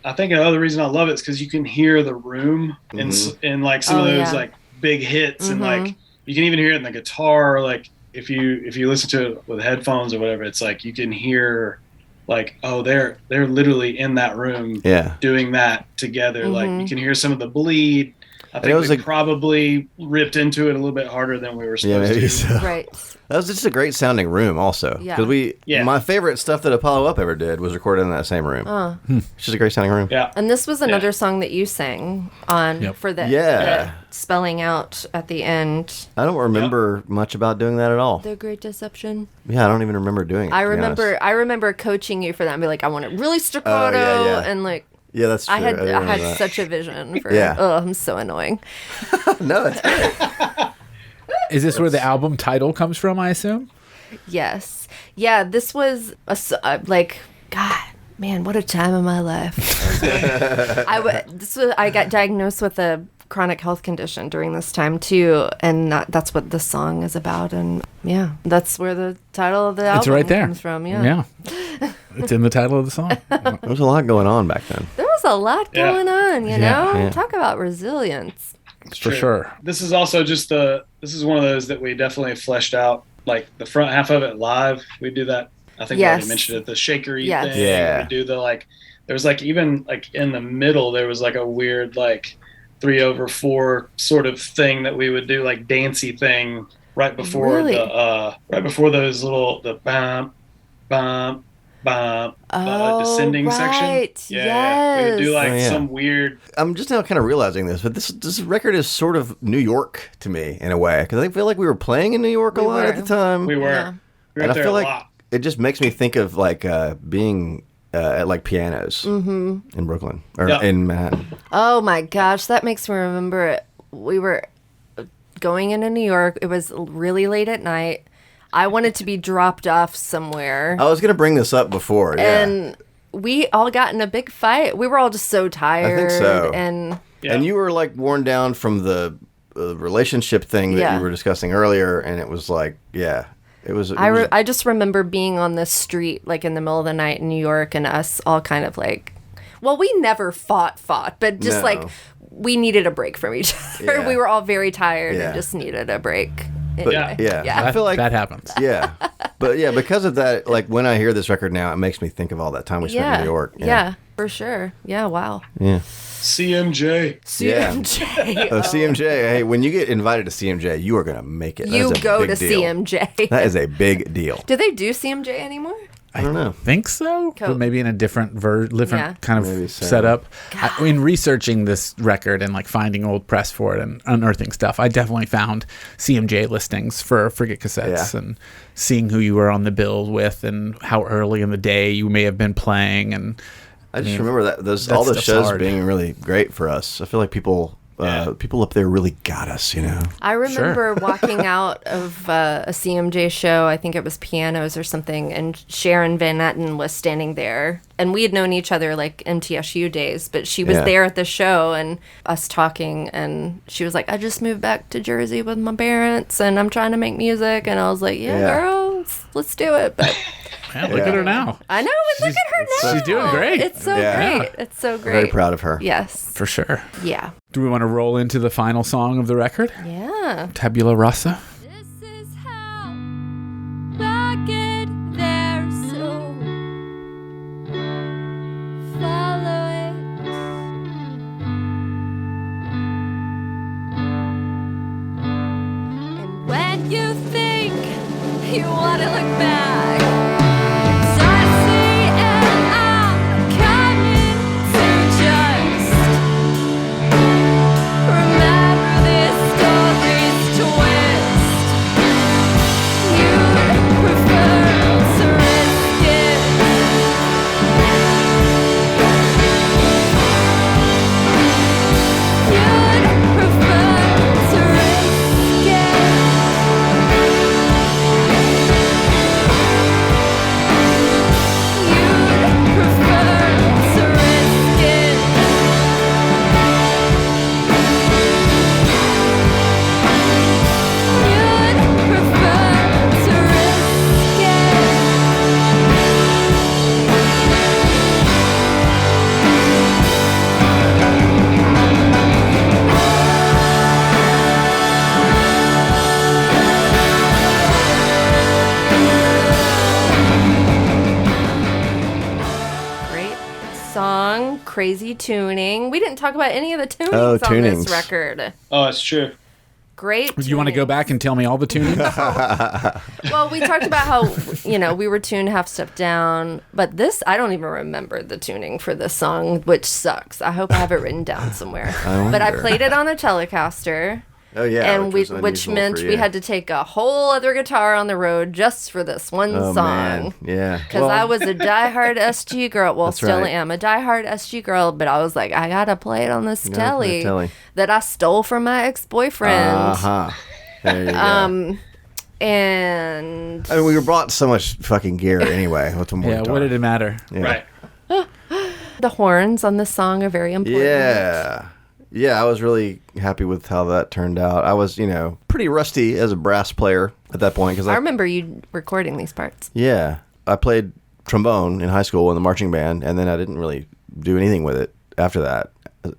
I think another reason I love it is because you can hear the room in like some of Oh, those yeah. like big hits, and like you can even hear it in the guitar. Like if you listen to it with headphones or whatever, it's like you can hear like, oh, they're literally in that room Yeah. doing that together. Like you can hear some of the bleed. I it think was we like- probably ripped into it a little bit harder than we were Yeah, supposed maybe to. so. Right. That was just a great sounding room, also. Yeah. Because my favorite stuff that Apollo Up ever did was recorded in that same room. It's just a great sounding room. Yeah. And this was another song that you sang on Yep. for the, Yeah. the spelling out at the end. I don't remember much about doing that at all. The Great Deception. Yeah, I don't even remember doing it. I to be honest. remember coaching you for that and be like, I want it really staccato yeah. and like Yeah, that's true. I remember had that. such a vision for Yeah. oh, I'm so annoying. No, it's great. Is this where the album title comes from, I assume? Yes. Yeah, this was like God, man, what a time of my life. I got diagnosed with a chronic health condition during this time too, and that's what the song is about. And yeah, that's where the title of the album It's right there. comes from. Yeah. It's in the title of the song. There was a lot going on back then. There was a lot Yeah. going on, you know? yeah. Talk about resilience. For sure. This is also just this is one of those that we definitely fleshed out, like the front half of it live. We do that. I think we Yes. already mentioned it, the shakery Yes. thing. Yeah. We do the like, there was like, even like in the middle, there was like a weird like 3/4 sort of thing that we would do, like dancey thing right before Really? right before those little, the bam, bam, bam, descending section. right. Yeah. We would do like Oh, yeah. some weird, I'm just now kind of realizing this, but this record is sort of New York to me in a way, because I feel like we were playing in New York a We lot at were. the time. we were, Yeah. we were and up I there feel a like lot. it just makes me think of like being at like pianos in Brooklyn or Yeah. in Manhattan. Oh my gosh, that makes me remember we were going into New York. It was really late at night. I wanted to be dropped off somewhere. I was gonna bring this up before, yeah. And we all got in a big fight. We were all just so tired. so. And Yeah. And you were like worn down from the relationship thing that Yeah. you were discussing earlier, and it was like, yeah, it was. It was I just remember being on the street, like in the middle of the night in New York, and us all kind of like, well, we never fought, but just No. like we needed a break from each other. Yeah. We were all very tired Yeah. and just needed a break. but, Anyway, yeah. I feel like that happens. yeah, but yeah, because of that, like when I hear this record now, it makes me think of all that time we spent in New York. Yeah, for sure. Yeah, wow. yeah. CMJ. Yeah. CMJ. CMJ, hey, when you get invited to CMJ, you are gonna make it. That You is a go big to deal. CMJ. That is a big deal. Do they do CMJ anymore? I don't know. Think so, Cool. but maybe in a different Yeah. kind Maybe of so. setup. In researching this record and like finding old press for it and unearthing stuff, I definitely found CMJ listings for Forget Cassettes Yeah. and seeing who you were on the bill with and how early in the day you may have been playing. And I just remember that that all the stuff's shows hard. being really great for us. I feel like people up there really got us, you know. I remember walking out of a CMJ show, I think it was Pianos or something, and Sharon Van Etten was standing there. And we had known each other like MTSU days, but she was Yeah. there at the show and us talking. And she was like, I just moved back to Jersey with my parents and I'm trying to make music. And I was like, yeah. Girl, let's do it. But man, look at her now. I know, but look at her now. she's doing great. It's so Yeah. great. It's so great. Very proud of her. Yes. For sure. Yeah. Do we want to roll into the final song of the record? Yeah. Tabula Rasa? This is how I get there, so follow it. And when you think you want to look back, I see and I'm coming to just remember this story's twist. You'd prefer to risk it. You'd prefer to risk it. crazy tuning. We didn't talk about any of the tunings Oh, on tunings. this record. Oh, it's true. Great. Do you want to go tunings. back and tell me all the tuning? Well, we talked about how, we were tuned half step down, but this, I don't even remember the tuning for this song, which sucks. I hope I have it written down somewhere. But I wonder. played it on a Telecaster. Oh yeah, And which meant we had to take a whole other guitar on the road just for this one Oh song. man, yeah. Because I was a diehard SG girl. Well, That's still right. am a diehard SG girl, but I was like, I gotta play it on this gotta play telly the telly. that I stole from my ex-boyfriend. Uh-huh. There you go. And I mean, we were brought so much fucking gear anyway. What's more Yeah, what did it matter? Yeah. Right. the horns on this song are very important. Yeah. Yeah, I was really happy with how that turned out. I was, pretty rusty as a brass player at that point. I remember you recording these parts. Yeah. I played trombone in high school in the marching band, and then I didn't really do anything with it after that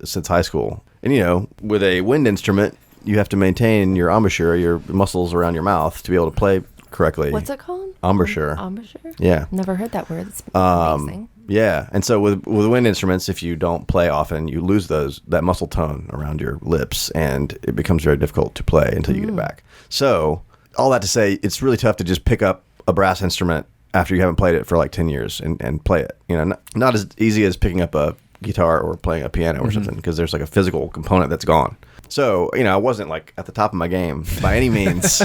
since high school. And, with a wind instrument, you have to maintain your embouchure, your muscles around your mouth to be able to play correctly. What's it called? Embouchure. Embouchure? Yeah. Never heard that word. It's amazing. Yeah, and so with wind instruments, if you don't play often, you lose that muscle tone around your lips, and it becomes very difficult to play until you get it back. So all that to say, it's really tough to just pick up a brass instrument after you haven't played it for like 10 years and play it. Not as easy as picking up a guitar or playing a piano or something, because there's like a physical component that's gone. So, I wasn't like at the top of my game by any means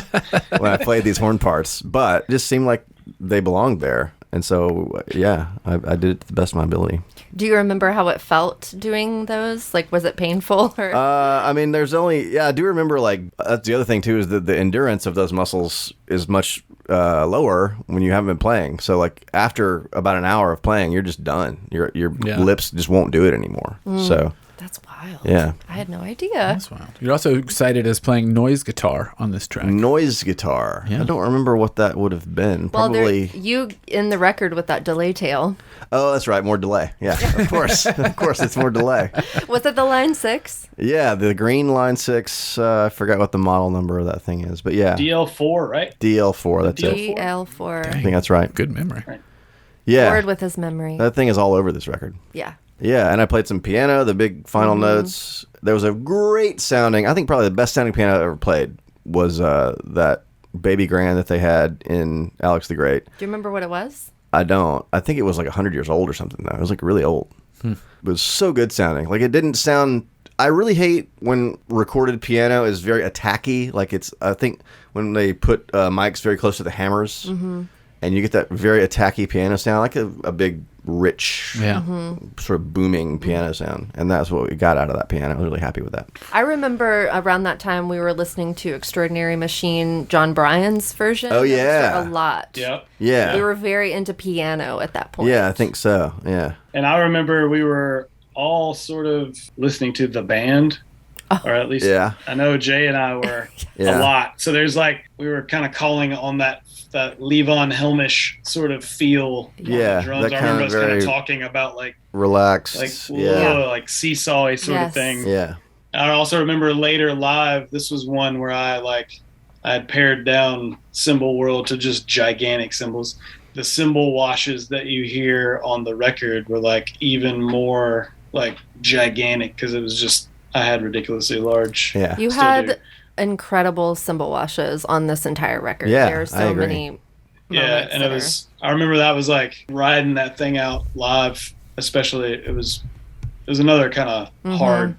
when I played these horn parts, but it just seemed like they belonged there. And so, yeah, I did it to the best of my ability. Do you remember how it felt doing those? Like, was it painful? Or? I mean, I do remember, like, that's the other thing, too, is that the endurance of those muscles is much lower when you haven't been playing. So, like, after about an hour of playing, you're just done. Your lips just won't do it anymore. So, That's wild. Yeah. I had no idea. That's wild. You're also excited as playing noise guitar on this track. noise guitar. Yeah. I don't remember what that would have been. Well, Probably. you in the record with that delay tail. Oh, that's right. More delay. Yeah, of course. Of course, it's more delay. Was it the line 6? Yeah, the green line 6. I forgot what the model number of that thing is, but yeah. DL4, right? DL4. That's it. DL4. I think that's right. Good memory. Yeah. Word with his memory. That thing is all over this record. Yeah. Yeah, and I played some piano, the big final notes. There was a great sounding, I think probably the best sounding piano I ever played was that baby grand that they had in Alex the Great. Do you remember what it was? I don't. I think it was like 100 years old or something, though. It was like really old. It was so good sounding. Like, it didn't sound... I really hate when recorded piano is very attacky. Like, I think when they put mics very close to the hammers, and you get that very attacky piano sound, like a big, rich, sort of booming piano sound. And that's what we got out of that piano. I was really happy with that. I remember around that time we were listening to Extraordinary Machine, John Bryan's version. Oh, of this yeah. a lot. Yep. Yeah. We were very into piano at that point. Yeah, I think so. Yeah. And I remember we were all sort of listening to the band, or at least Yeah. I know Jay and I were Yeah. a lot. So there's like, we were kind of calling on that Levon Helmish sort of feel on Yeah, the drums. that I remember kind us of kind very of talking about like Relaxed. Yeah. like seesawy sort Yes. of thing. Yeah. I also remember later live, this was one where I had pared down Cymbal World to just gigantic cymbals. The cymbal washes that you hear on the record were like even more like gigantic because it was just, I had ridiculously large. Yeah. You Still had do. incredible cymbal washes on this entire record. Yeah, There are I so agree. many Yeah, moments and that it was, I remember that was like riding that thing out live, especially it was another kind of hard,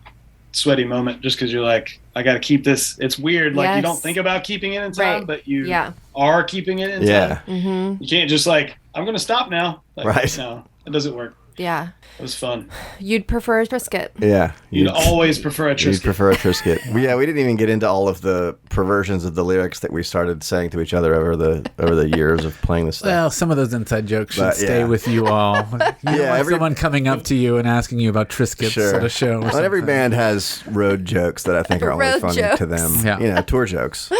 sweaty moment just because you're like, I got to keep this. It's weird. Like you Yes. don't think about keeping it in time, Right. but you Yeah. are keeping it in Yeah. time. Mm-hmm. You can't just like, I'm going to stop now. Like, Right. No, it doesn't work. Yeah. It was fun. You'd prefer a Trisket. Yeah. You'd always prefer a You'd Trisket. prefer a Trisket. Yeah, we didn't even get into all of the perversions of the lyrics that we started saying to each other over the years of playing this stuff. Well, some of those inside jokes should But, stay yeah. with you all. You don't want every- someone coming up to you and asking you about Triscuits Sure. at a show. Or Well, every something. band has road jokes that I think are only Road funny jokes. to them. Yeah. Tour jokes.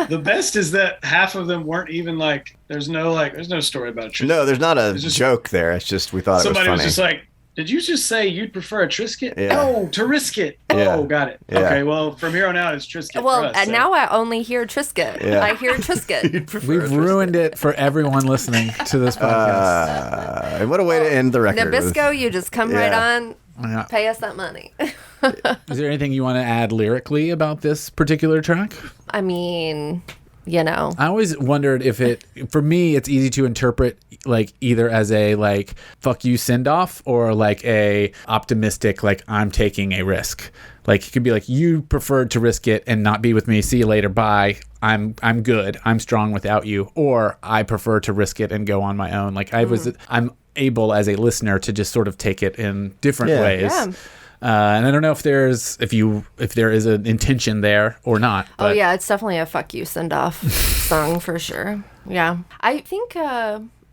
The best is that half of them weren't even like, there's no story about a Trisket. No, there's not a It's just- joke there. It's just we thought Somebody it was was funny. just like, did you just say you'd prefer a Trisket? Yeah. Oh, to risk it. Yeah. Oh, got it. Yeah. Okay, well, from here on out, it's Trisket Well, for us. and so- now I only hear Trisket. Yeah. I hear Trisket. We've ruined it for everyone listening to this podcast. And what a way to end the record. Nabisco, you just come right Yeah. on. Yeah. Pay us that money. Is there anything you want to add lyrically about this particular track? I mean, you know. I always wondered if for me, it's easy to interpret like either as a like fuck you send off or like a optimistic like I'm taking a risk. Like it could be like you preferred to risk it and not be with me. See you later. Bye. I'm good. I'm strong without you. Or I prefer to risk it and go on my own. Like I'm able as a listener to just sort of take it in different ways. Yeah. And I don't know if there is an intention there or not. Oh yeah, it's definitely a fuck you send off song for sure. Yeah, I think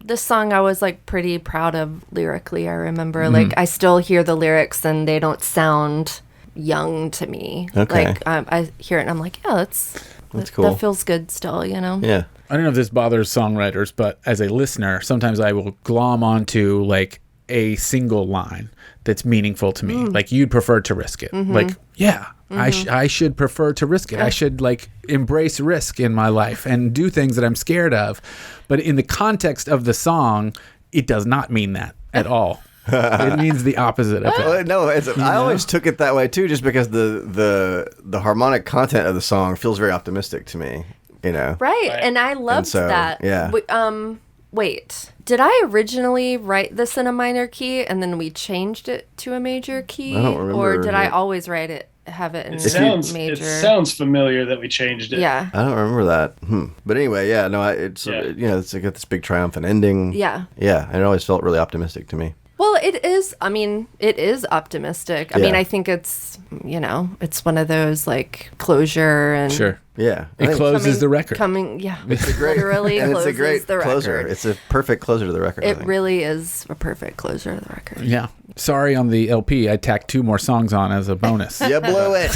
this song I was like pretty proud of lyrically. I remember like I still hear the lyrics and they don't sound young to me. Okay. Like I hear it and I'm like, yeah, that's cool. That feels good still, you know. Yeah. I don't know if this bothers songwriters, but as a listener, sometimes I will glom onto like a single line that's meaningful to me. Like you'd prefer to risk it. Like, yeah, I should prefer to risk it. I should like embrace risk in my life and do things that I'm scared of. But in the context of the song, it does not mean that at all. It means the opposite of it. Well, no, I always took it that way too, just because the harmonic content of the song feels very optimistic to me. You know, Right, and I loved so, that. yeah. Wait, did I originally write this in a minor key and then we changed it to a major key? I don't remember. Or did I always have it in major? It sounds familiar that we changed it. Yeah. I don't remember that. But anyway, yeah, no, it's it's got this big triumphant ending. Yeah. Yeah, and it always felt really optimistic to me. Well, it is. I mean, it is optimistic. I mean, I think it's, it's one of those like closure and Sure. Yeah, It closes the record. It's a great, literally and closes it's a great the closer. record. It's a perfect closer to the record. I It think. really is a perfect closure to the record. Yeah. Sorry on the LP, I tacked 2 more songs on as a bonus. You blew it.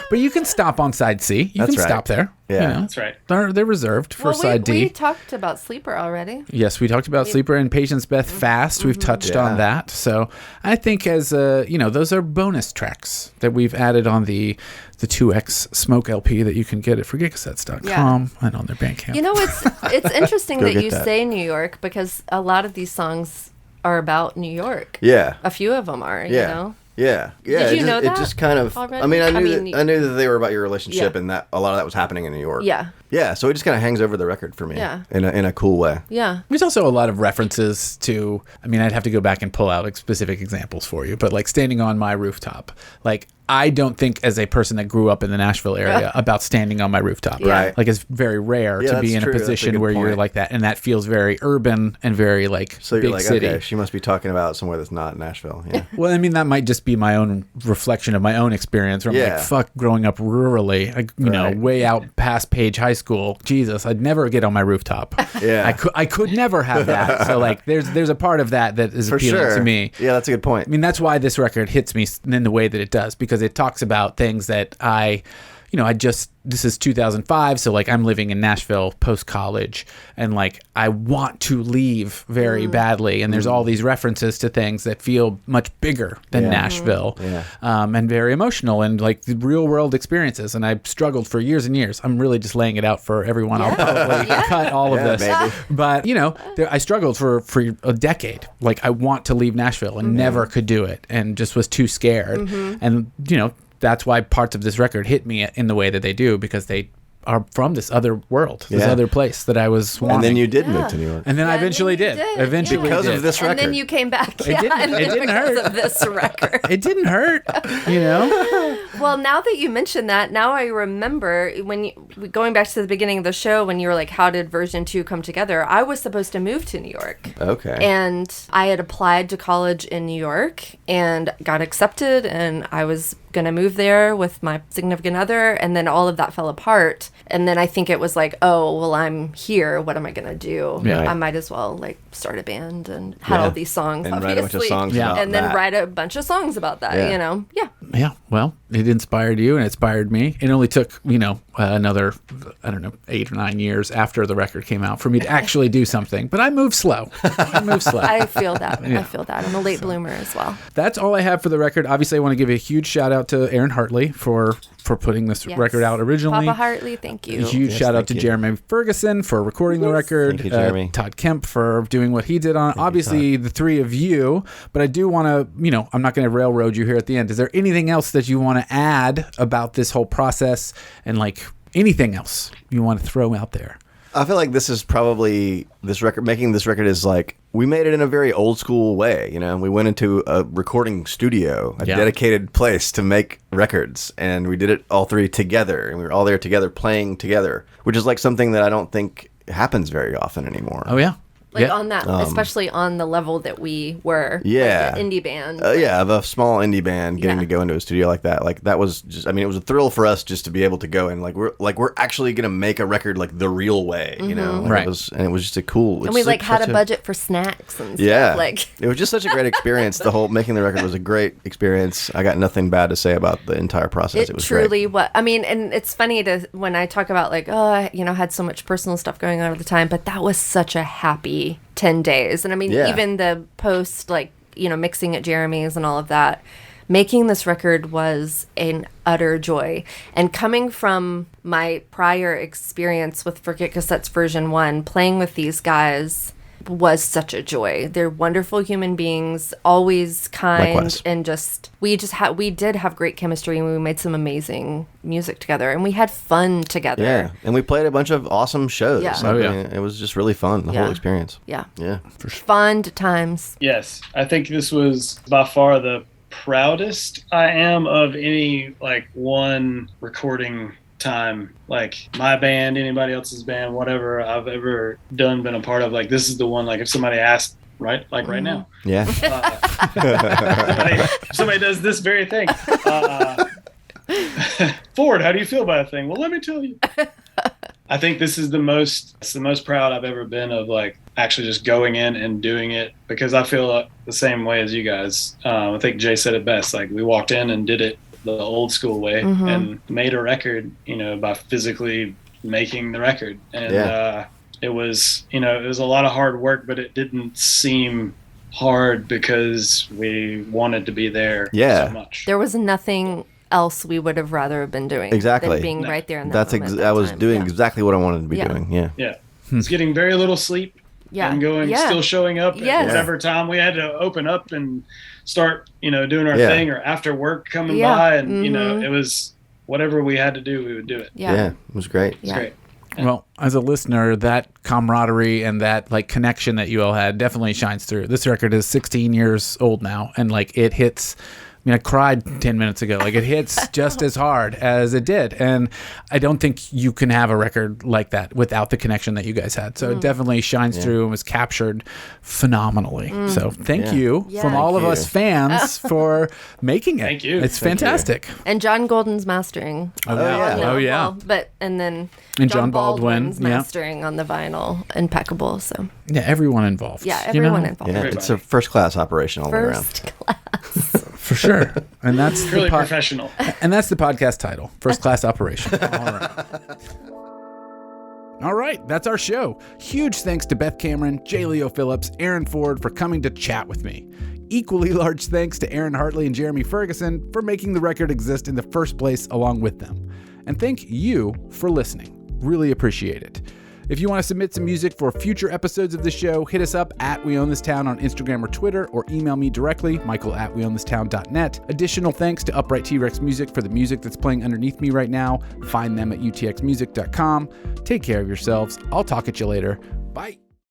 But you can stop on side C. You That's can right. stop there. Yeah. That's right. They're reserved for side D. We talked about Sleeper already. Yes, we talked about Sleeper and Patience Beth Fast. We've touched on that. So I think as, those are bonus tracks that we've added on the 2X Smoke LP that you can get at forgetcassettes.com and on their Bandcamp. You know, it's interesting Go that get you that. say New York because a lot of these songs are about New York. Yeah. A few of them are, you know? Yeah. Did you know It that just kind of. already? I mean, I mean, I knew that they were about your relationship, Yeah. and that a lot of that was happening in New York. Yeah. Yeah. So it just kind of hangs over the record for me. Yeah. In a cool way. Yeah. There's also a lot of references to, I mean, I'd have to go back and pull out like specific examples for you, but like standing on my rooftop. Like, I don't think as a person that grew up in the Nashville area about standing on my rooftop. Right. Like, it's very rare to be that's in a true. That's a position good where you're point. like that. And that feels very urban and very like So you're big like, city. okay, she must be talking about somewhere that's not Nashville. Yeah. Well, I mean, that might just be my own reflection of my own experience. Where I'm Yeah. like, fuck, growing up rurally, Right. way out past Page High School. Jesus, I'd never get on my rooftop. Yeah. I could never have that. So like, there's a part of that is For appealing sure. to me. Yeah, that's a good point. I mean, that's why this record hits me in the way that it does, because it talks about things that this is 2005, so like I'm living in Nashville post-college, and like I want to leave very badly, and there's all these references to things that feel much bigger than Yeah. Nashville, Yeah. and very emotional and like the real world experiences, and I've struggled for years and years. I'm really just laying it out for everyone. I'll probably cut all of Yeah, this, baby. but I struggled for a decade. Like I want to leave Nashville and never could do it, and just was too scared, and that's why parts of this record hit me in the way that they do, because they are from this other world, this Yeah. other place that I was wanting. And then you did move to New York. And then I eventually did. Eventually Because did. of this And record. then you came back. didn't- it didn't because hurt. of this record. It didn't hurt, Well, now that you mention that, now I remember going back to the beginning of the show when you were like, how did version 2 come together? I was supposed to move to New York. Okay. And I had applied to college in New York and got accepted, and I was going to move there with my significant other, and then all of that fell apart. And then I think it was like, oh, well, I'm here. What am I going to do? Yeah. I might as well like start a band and had all these songs, And obviously. write a bunch of songs about and then that. write a bunch of songs about that, Yeah. Yeah. Yeah, well, it inspired you and it inspired me. It only took, another, 8 or 9 years after the record came out for me to actually do something. But I moved slow. I feel that. Yeah. I feel that. I'm a late bloomer as well. That's all I have for the record. Obviously, I want to give a huge shout out out to Aaron Hartley for putting this Yes. record out originally. Papa Hartley, thank you. A huge Yes, shout out thank to you. Jeremy Ferguson for recording the record. Thank you, Jeremy. Todd Kemp for doing what he did on it. Obviously, the three of you, but I do want to, I'm not going to railroad you here at the end. Is there anything else that you want to add about this whole process and like anything else you want to throw out there? I feel like this is probably making this record is like, we made it in a very old school way. We went into a recording studio, a dedicated place to make records, and we did it all three together, and we were all there together playing together, which is like something that I don't think happens very often anymore. Oh, yeah. Like on that, especially on the level that we were. Yeah. Like an indie band. Of a small indie band getting Yeah. to go into a studio like that. Like that was just, it was a thrill for us just to be able to go and we're actually going to make a record like the real way, Like, Right. it was just a cool. And we it's had such a budget for snacks and stuff. Yeah. Like, It was just such a great experience. The whole making the record was a great experience. I got nothing bad to say about the entire process. It was truly great. was. I mean, and it's funny when I talk about like, I had so much personal stuff going on at the time, but that was such a happy 10 days. And I mean, Yeah. even the post, like, mixing at Jeremy's and all of that, making this record was an utter joy. And coming from my prior experience with Forget Cassettes version 1, playing with these guys was such a joy. They're wonderful human beings, always kind. Likewise. And we did have great chemistry, and we made some amazing music together, and we had fun together. Yeah. And we played a bunch of awesome shows. Yeah. Oh, yeah. It was just really fun, the Yeah. whole experience. Yeah. Yeah. Fond times. Yes, I think this was by far the proudest I am of any like one recording time, like my band, anybody else's band, whatever I've ever done, been a part of. Like this is the one. Like if somebody asked, right now, Yeah. somebody does this very thing. Ford, how do you feel about a thing? Well, let me tell you. I think it's the most proud I've ever been of like actually just going in and doing it, because I feel the same way as you guys. I think Jay said it best. Like we walked in and did it the old school way and made a record, by physically making the record. And it was a lot of hard work, but it didn't seem hard because we wanted to be there so much. There was nothing else we would have rather have been doing Exactly. than being right there in that moment. I was doing Yeah. exactly what I wanted to be Yeah. doing. Yeah. Yeah. It's getting very little sleep. Yeah. And going, Yeah. still showing up Yes. at whatever time we had to open up and start, doing our Yeah. thing, or after work coming Yeah. by. And, it was whatever we had to do, we would do it. Yeah. It was great. It's great. Well, as a listener, that camaraderie and that like connection that you all had definitely shines through. This record is 16 years old now, and like it hits. I cried 10 minutes ago. Like it hits just as hard as it did. And I don't think you can have a record like that without the connection that you guys had. So it definitely shines through and was captured phenomenally. So thank you Yeah. from all of Thank us you. fans for making it. Thank you. It's Thank you. fantastic. And John Golden's mastering. Oh, yeah. Oh, yeah. Well, and then And John Baldwin, Baldwin's yeah. mastering on the vinyl, impeccable. So Yeah, everyone involved. yeah, you know? everyone involved. Yeah. It's a first class operation all the way around. First class. For sure. And that's Really the professional. And that's the podcast title, First Class Operation. All right. All right, that's our show. Huge thanks to Beth Cameron, J. Leo Phillips, Aaron Ford for coming to chat with me. Equally large thanks to Aaron Hartley and Jeremy Ferguson for making the record exist in the first place along with them. And thank you for listening. Really appreciate it. If you want to submit some music for future episodes of the show, hit us up at We Own This Town on Instagram or Twitter, or email me directly, michael@weownthistown.net. Additional thanks to Upright T-Rex Music for the music that's playing underneath me right now. Find them at utxmusic.com. Take care of yourselves. I'll talk at you later. Bye.